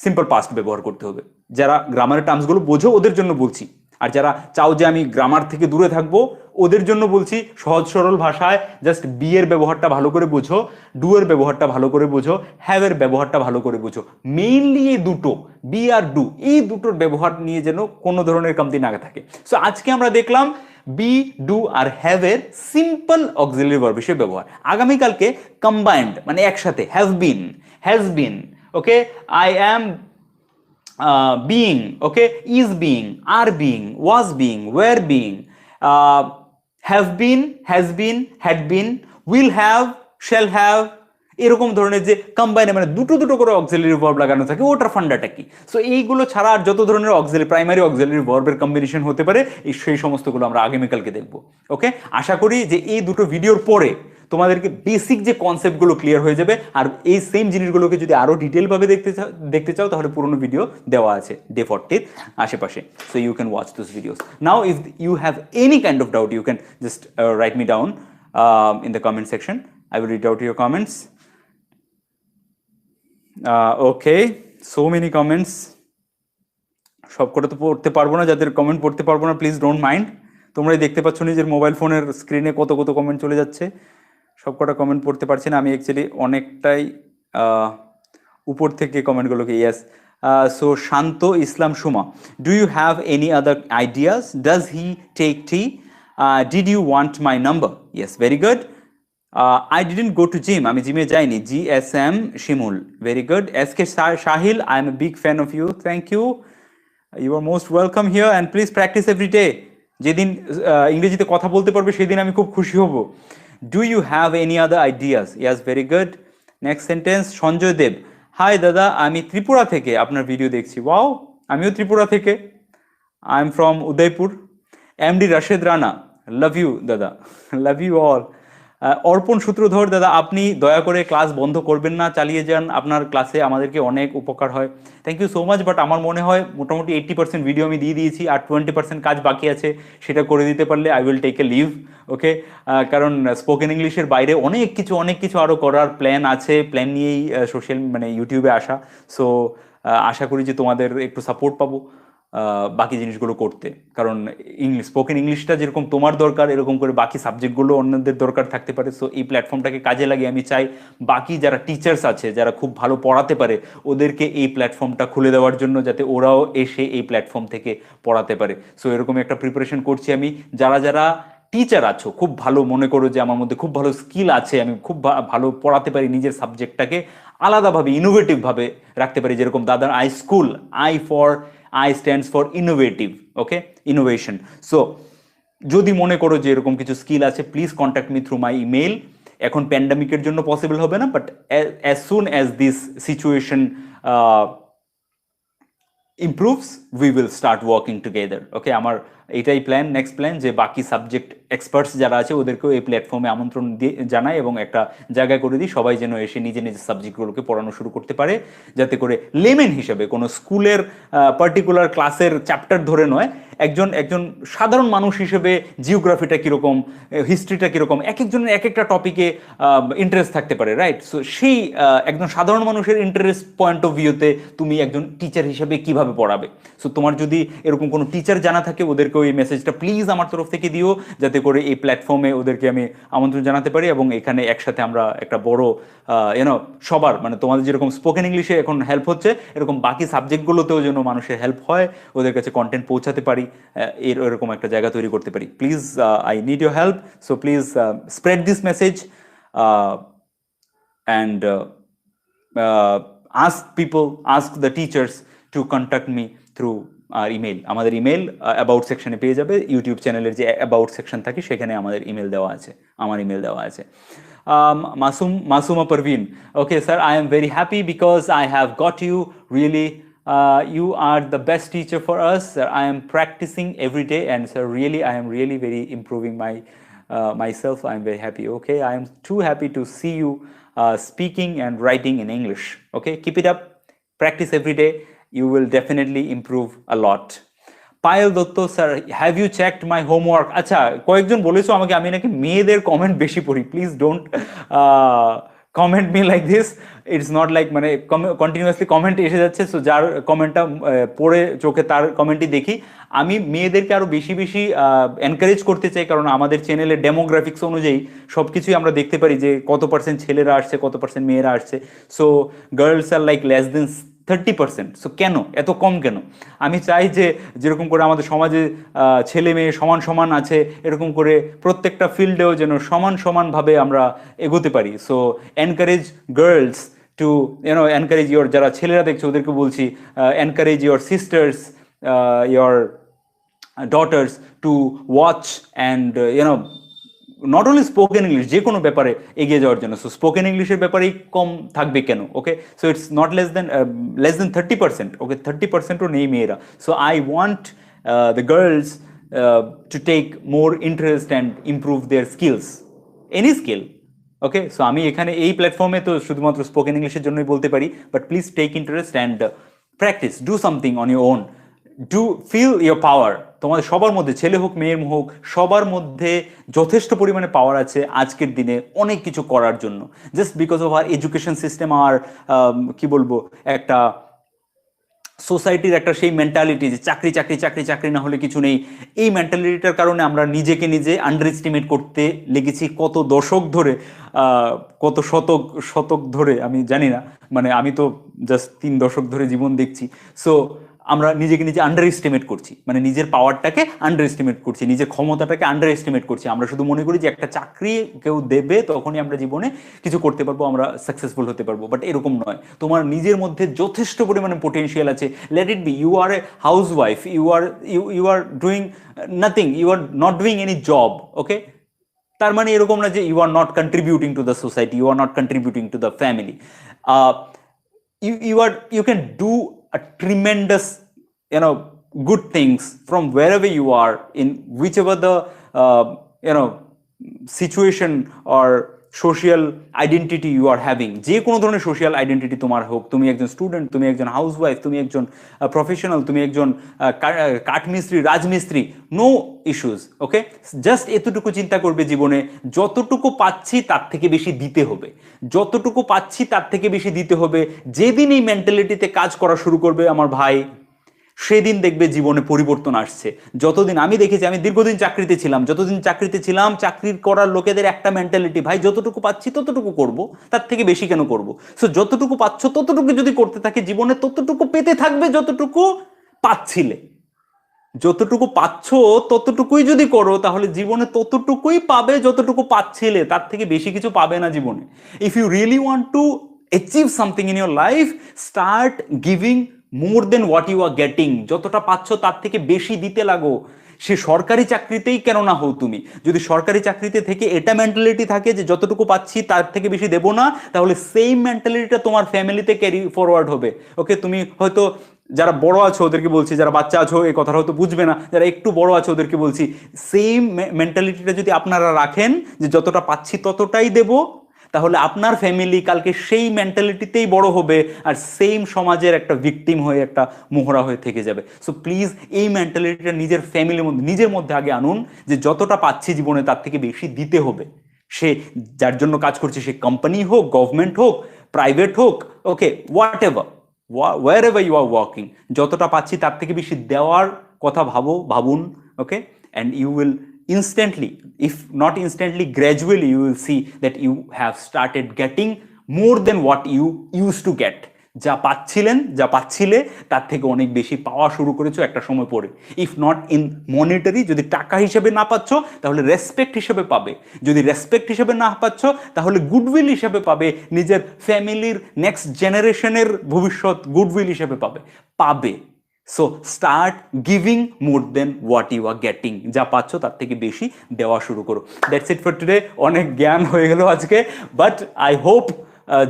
সিম্পল পাস্ট ব্যবহার করতে হবে। যারা গ্রামারের টার্মসগুলো বোঝো ওদের জন্য বলছি, আর যারা চাও যে আমি গ্রামার থেকে দূরে থাকবো ওদের জন্য বলছি সহজ সরল ভাষায় জাস্ট বি এর ব্যবহারটা ভালো করে বোঝো, ডু এর ব্যবহারটা ভালো করে বোঝো, হ্যাভ এর ব্যবহারটা ভালো করে বোঝো। মেইনলি এই দুটো, বি আর ডু, এই দুটোর ব্যবহার নিয়ে যেন কোনো ধরনের কমতি না থাকে। সো আজকে আমরা দেখলাম বি, ডু আর হ্যাভ এর সিম্পল অক্সিলারি ভার্ব হিসেবে ব্যবহার। আগামীকালকে কম্বাইন্ড মানে একসাথে have been, has been, okay, I am being, okay, is being, are being, was being, were being, have been, has been, had been, will have, shall have, এরকম ধরনের যে কম্বাইনে মানে দুটো দুটো করে অক্সিলারি ভার্ব লাগানো থাকে, ওটার ফান্ডাটা কি। সো এইগুলো ছাড়া আর যত ধরনের অক্সিলারি প্রাইমারি অক্সিলারি ভার্বের কম্বিনেশন হতে পারে, সেই সমস্তগুলো আমরা আগামীকালকে দেখবো। ওকে, আশা করি যে এই দুটো ভিডিওর পরে তোমাদেরকে বেসিক যে কনসেপ্টগুলো ক্লিয়ার হয়ে যাবে। আর এই সেম জিনিসগুলোকে যদি আরো ডিটেলভাবে দেখতে চাও তাহলে পুরোনো ভিডিও দেওয়া আছে ডে 40 আশেপাশে, so you can watch those videos. Now if you have any kind of doubt you can just write me down in the comment section, I will read out your comments. Okay, so many comments, সবকটা তো পড়তে পারবো না, যাদের comment পড়তে পারবো না please don't mind. তোমরাই দেখতে পাচ্ছ নিজের মোবাইল ফোনের স্ক্রিনে কত কত কমেন্ট চলে যাচ্ছে, সবকটা কমেন্ট পড়তে পারছি না আমি অ্যাকচুয়ালি, অনেকটাই উপর থেকে কমেন্টগুলোকে। Yes, so Shanta Islam Suma, do you have any other ideas, does he take tea, did you want my number, yes very good. I didn't go to gym, আমি জিমে যাইনি, GSM Shimul, very good. SK Shahil, I am a big fan of you, thank you, you are most welcome here and please practice every day. যেদিন ইংরেজিতে কথা বলতে পারবে সেদিন আমি খুব খুশি হব। Do you have any other ideas? Yes, very good. Next sentence, Sanjoy Dev, hi দাদা, আমি ত্রিপুরা থেকে আপনার ভিডিও দেখছি। ওয়াও, আমিও ত্রিপুরা থেকে। I am from Udaipur. MD Rashed Rana, love you দাদা, লাভ ইউ অল। অর্পণ সূত্রধর দাদা, আপনি দয়া করে ক্লাস বন্ধ করবেন না, চালিয়ে যান, আপনার ক্লাসে আমাদেরকে অনেক উপকার হয়। Thank you so much. But আমার মনে হয় মোটামুটি 80% ভিডিও আমি দিয়ে দিয়েছি, আর 20% কাজ বাকি আছে, সেটা করে দিতে পারলে I will take a leave. Okay, কারণ স্পোকেন ইংলিশের বাইরে অনেক কিছু আরও করার প্ল্যান আছে, প্ল্যান নিয়েই সোশ্যাল মানে ইউটিউবে আসা। সো আশা করি যে তোমাদের একটু সাপোর্ট পাবো বাকি জিনিসগুলো করতে। কারণ স্পোকেন ইংলিশটা যেরকম তোমার দরকার, এরকম করে বাকি সাবজেক্টগুলো অন্যদের দরকার থাকতে পারে। সো এই প্ল্যাটফর্মটাকে কাজে লাগিয়ে আমি চাই বাকি যারা টিচার্স আছে, যারা খুব ভালো পড়াতে পারে, ওদেরকে এই প্ল্যাটফর্মটা খুলে দেওয়ার জন্য, যাতে ওরাও এসে এই প্ল্যাটফর্ম থেকে পড়াতে পারে। সো এরকম একটা প্রিপারেশন করছি আমি। যারা যারা টিচার আছো, খুব ভালো মনে করো যে আমার মধ্যে খুব ভালো স্কিল আছে, আমি খুব ভালো পড়াতে পারি, নিজের সাবজেক্টটাকে আলাদাভাবে ইনোভেটিভভাবে রাখতে পারি, যেরকম দাদার I school, I stands for innovative, okay, innovation. So যদি মনে করো যে এরকম কিছু স্কিল আছে, please contact me through my email. এখন প্যান্ডামিকের জন্য পসিবল হবে না, but as soon as this situation improves we will start working together. Okay, আমার এটাই প্ল্যান, নেক্সট প্ল্যান, যে বাকি সাবজেক্ট এক্সপার্টস যারা আছে ওদেরকেও এই প্ল্যাটফর্মে আমন্ত্রণ দিয়ে জানাই এবং একটা জায়গা করে দিই, সবাই যেন এসে নিজের নিজের সাবজেক্টগুলোকে পড়ানো শুরু করতে পারে, যাতে করে লেমেন হিসেবে কোনো স্কুলের পার্টিকুলার ক্লাসের চ্যাপ্টার ধরে নয়, একজন একজন সাধারণ মানুষ হিসেবে জিওগ্রাফিটা কীরকম, হিস্ট্রিটা কীরকম, এক একজনের এক একটা টপিকে ইন্টারেস্ট থাকতে পারে, রাইট? সো সেই একজন সাধারণ মানুষের ইন্টারেস্ট পয়েন্ট অফ ভিউতে তুমি একজন টিচার হিসেবে কিভাবে পড়াবে। সো তোমার যদি এরকম কোনো টিচার জানা থাকে, ওদেরকে ওই মেসেজটা প্লিজ আমার তরফ থেকে দিও, যাতে করে এই প্ল্যাটফর্মে ওদেরকে আমি আমন্ত্রণ জানাতে পারি এবং এখানে একসাথে আমরা একটা বড় সবার, মানে তোমাদের যেরকম স্পোকেন ইংলিশে এখন হেল্প হচ্ছে, এরকম বাকি সাবজেক্টগুলোতেও যেন মানুষের হেল্প হয়, ওদের কাছে কন্টেন্ট পৌঁছাতে পারি, এরকম একটা জায়গা তৈরি করতে পারি। Please, I need your help. So please spread this message and ask the teachers to contact me through our email. আমাদের ইমেল অ্যাবাউট সেকশনে পেয়ে যাবে, ইউটিউব চ্যানেলের যে অ্যাবাউট সেকশন থাকে সেখানে আমাদের ইমেল দেওয়া আছে, আমার ইমেল দেওয়া আছে। Masuma Parveen, okay sir, I am very happy because I have got you. Really, you are the best teacher for us, sir. I am practicing every day, and sir, really I am really very improving myself. I am very happy. Okay, I am too happy to see you speaking and writing in English. Okay, keep it up, practice every day, you will definitely improve a lot. Payel Dutta, sir have you checked my homework? আচ্ছা, কয়েকজন বলেছো আমাকে আমি নাকি মেয়েদের comment বেশি পড়ি। Please don't comment me like this. It's not like মানে কন্টিনিউয়াসলি কমেন্ট এসে যাচ্ছে, সো যার কমেন্টটা পড়ে চোখে তার কমেন্টই দেখি। আমি মেয়েদেরকে আরও বেশি বেশি এনকারেজ করতে চাই, কারণ আমাদের চ্যানেলের ডেমোগ্রাফিক্স অনুযায়ী সব কিছুই আমরা দেখতে পারি যে কত পার্সেন্ট ছেলেরা আসছে, কত পার্সেন্ট মেয়েরা আসছে। সো গার্লস আর লাইক লেস দেন 30%। সো কেন এত কম কেন? আমি চাই যে যেরকম করে আমাদের সমাজে ছেলে মেয়ে সমান সমান আছে, এরকম করে প্রত্যেকটা ফিল্ডেও যেন সমান সমানভাবে আমরা এগোতে পারি। So encourage girls to encourage your, যারা ছেলেরা দেখছে ওদেরকে বলছি, encourage your sisters, your daughters to watch and not only spoken English, যে কোনো ব্যাপারে এগিয়ে যাওয়ার জন্য। সো স্পোকেন ইংলিশের ব্যাপারেই কম থাকবে কেন? Okay, so it's not less than 30%। Okay, 30%ও নেই মেয়েরা। So I want the girls to take more interest and improve their skills, any skill. Okay, so আমি এখানে এই প্ল্যাটফর্মে তো শুধুমাত্র স্পোকেন ইংলিশের জন্যই বলতে পারি, but please take interest and practice, do something on your own, do feel your power. তোমাদের সবার মধ্যে, ছেলে হোক মেয়ে হোক, সবার মধ্যে যথেষ্ট পরিমাণে পাওয়ার আছে আজকের দিনে অনেক কিছু করার জন্য। Just because of our education system, আর কি বলবো, একটা সোসাইটির একটা সেই মেন্টালিটি যে চাকরি চাকরি চাকরি চাকরি না হলে কিছু নেই, এই মেন্টালিটিটার কারণে আমরা নিজেকে নিজে আন্ডার এস্টিমেট করতে লেগেছি কত দশক ধরে, কত শতক শতক ধরে, আমি জানি না, মানে আমি তো জাস্ট 3 দশক ধরে জীবন দেখছি। সো আমরা নিজেকে নিজে আন্ডার এস্টিমেট করছি, মানে নিজের পাওয়ারটাকে আন্ডার এস্টিমেট করছি, নিজের ক্ষমতাটাকে আন্ডার এস্টিমেট করছি। আমরা শুধু মনে করি যে একটা চাকরি কেউ দেবে তখনই আমরা জীবনে কিছু করতে পারবো, আমরা সাকসেসফুল হতে পারবো, বাট এরকম নয়। তোমার নিজের মধ্যে যথেষ্ট পরিমাণে পোটেনশিয়াল আছে, let it be. You are a housewife, you are doing nothing, you are not doing any job. Okay, তার মানে এরকম না যে you are not contributing to the society, you are not contributing to the family. you can do a tremendous, good things from wherever you are, in whichever the situation or social identity you are having, যে কোনো ধরনের social identity তোমার হোক, তুমি একজন student, তুমি একজন housewife, তুমি একজন প্রফেশনাল, তুমি একজন কাঠমিস্ত্রি, রাজমিস্ত্রি, নো ইস্যুস। ওকে, জাস্ট এতটুকু চিন্তা করবে জীবনে, যতটুকু পাচ্ছি তার থেকে বেশি দিতে হবে, যতটুকু পাচ্ছি তার থেকে বেশি দিতে হবে। যেদিন এই মেন্টালিটিতে কাজ করা শুরু করবে আমার ভাই, সেদিন দেখবে জীবনে পরিবর্তন আসছে। যতদিন আমি দেখেছি, আমি দীর্ঘদিন চাকরিতে ছিলাম, যতদিন চাকরিতে ছিলাম, চাকরি করার লোকেদের একটা মেন্টালিটি, ভাই যতটুকু পাচ্ছি ততটুকু করব, তার থেকে বেশি কেন করব। সো যতটুকু পাচ্ছ ততটুকু যদি করতে থাকে, জীবনে ততটুকু পেতে থাকবে যতটুকু পাচ্ছিলে। যতটুকু পাচ্ছ ততটুকুই যদি করো, তাহলে জীবনে ততটুকুই পাবে যতটুকু পাচ্ছিলে, তার থেকে বেশি কিছু পাবে না জীবনে। If you really want to achieve something in your life, start giving more then what you are getting. যতটা পাচ্ছ তার থেকে বেশি দিতে লাগো। সে সরকারি চাকরিতেই কেন না হও তুমি, যদি সরকারি চাকরিতে থেকে এটা মেন্টালিটি থাকে যে যতটুকু পাচ্ছি তার থেকে বেশি দেবো না, তাহলে সেম মেন্টালিটিটা তোমার ফ্যামিলিতে ক্যারি ফরওয়ার্ড হবে। ওকে, তুমি হয়তো যারা বড় আছো ওদেরকে বলছি, যারা বাচ্চা আছো এই কথাটা হয়তো বুঝবে না, যারা একটু বড় আছো ওদেরকে বলছি, সেম মেন্টালিটিটা যদি আপনারা রাখেন যে যতটা পাচ্ছি ততটাই দেব, তাহলে আপনার ফ্যামিলি কালকে সেই মেন্টালিটিতেই বড় হবে, আর সেম সমাজের একটা ভিকটিম হয়ে, একটা মোহরা হয়ে থেকে যাবে। সো প্লিজ এই মেন্টালিটিটা নিজের ফ্যামিলির মধ্যে, নিজের মধ্যে আগে আনুন, যে যতটা পাচ্ছি জীবনে তার থেকে বেশি দিতে হবে। সে যার জন্য কাজ করছে, সে কোম্পানি হোক, গভর্নমেন্ট হোক, প্রাইভেট হোক, okay, whatever, wherever you are working, যতটা পাচ্ছি তার থেকে বেশি দেওয়ার কথা ভাবুন। ওকে, and you will instantly, if not instantly, gradually you will see that you have started getting more than what you used to get. যা পাচ্ছিলে তার থেকে অনেক বেশি পাওয়া শুরু করেছো একটা সময় পরে। ইফ নট ইন মনিটারি, যদি টাকা হিসেবে না পাচ্ছ তাহলে রেসপেক্ট হিসেবে পাবে, যদি রেসপেক্ট হিসেবে না পাচ্ছ তাহলে গুডউইল হিসেবে পাবে, নিজের ফ্যামিলির নেক্সট জেনারেশনের ভবিষ্যৎ গুডউইল হিসেবে পাবে। So start giving more then what you are getting. যা পাচ্ছ তার থেকে বেশি দেওয়া শুরু করো। That's it for today. অনেক জ্ঞান হয়ে গেল আজকে, বাট আই হোপ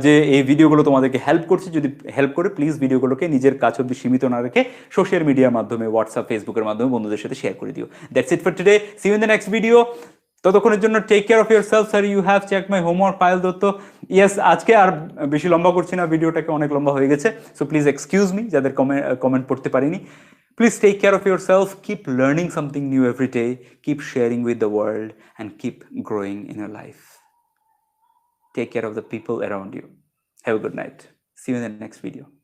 যে এই ভিডিওগুলো তোমাদেরকে হেল্প করছে। যদি হেল্প করে, প্লিজ ভিডিওগুলোকে নিজের কাছে অব্দি সীমিত না রেখে সোশ্যাল মিডিয়ার মাধ্যমে, হোয়াটসঅ্যাপ, ফেসবুকের মাধ্যমে বন্ধুদের সাথে শেয়ার করে দিও। That's it for today. See you in the next video. ততক্ষণের জন্য take care of your self. Sir, you have check my homework Payel Dutta. Yes, আজকে আর বেশি লম্বা করছি না, ভিডিওটাকে অনেক লম্বা হয়ে গেছে। সো প্লিজ এক্সকিউজ মি যাদের কমেন্ট পড়তে পারিনি। Please take care of yourself. Keep learning something new every day. Keep sharing with the world and keep growing in your life. Take care of the people around you. Have a good night. See you in the next video.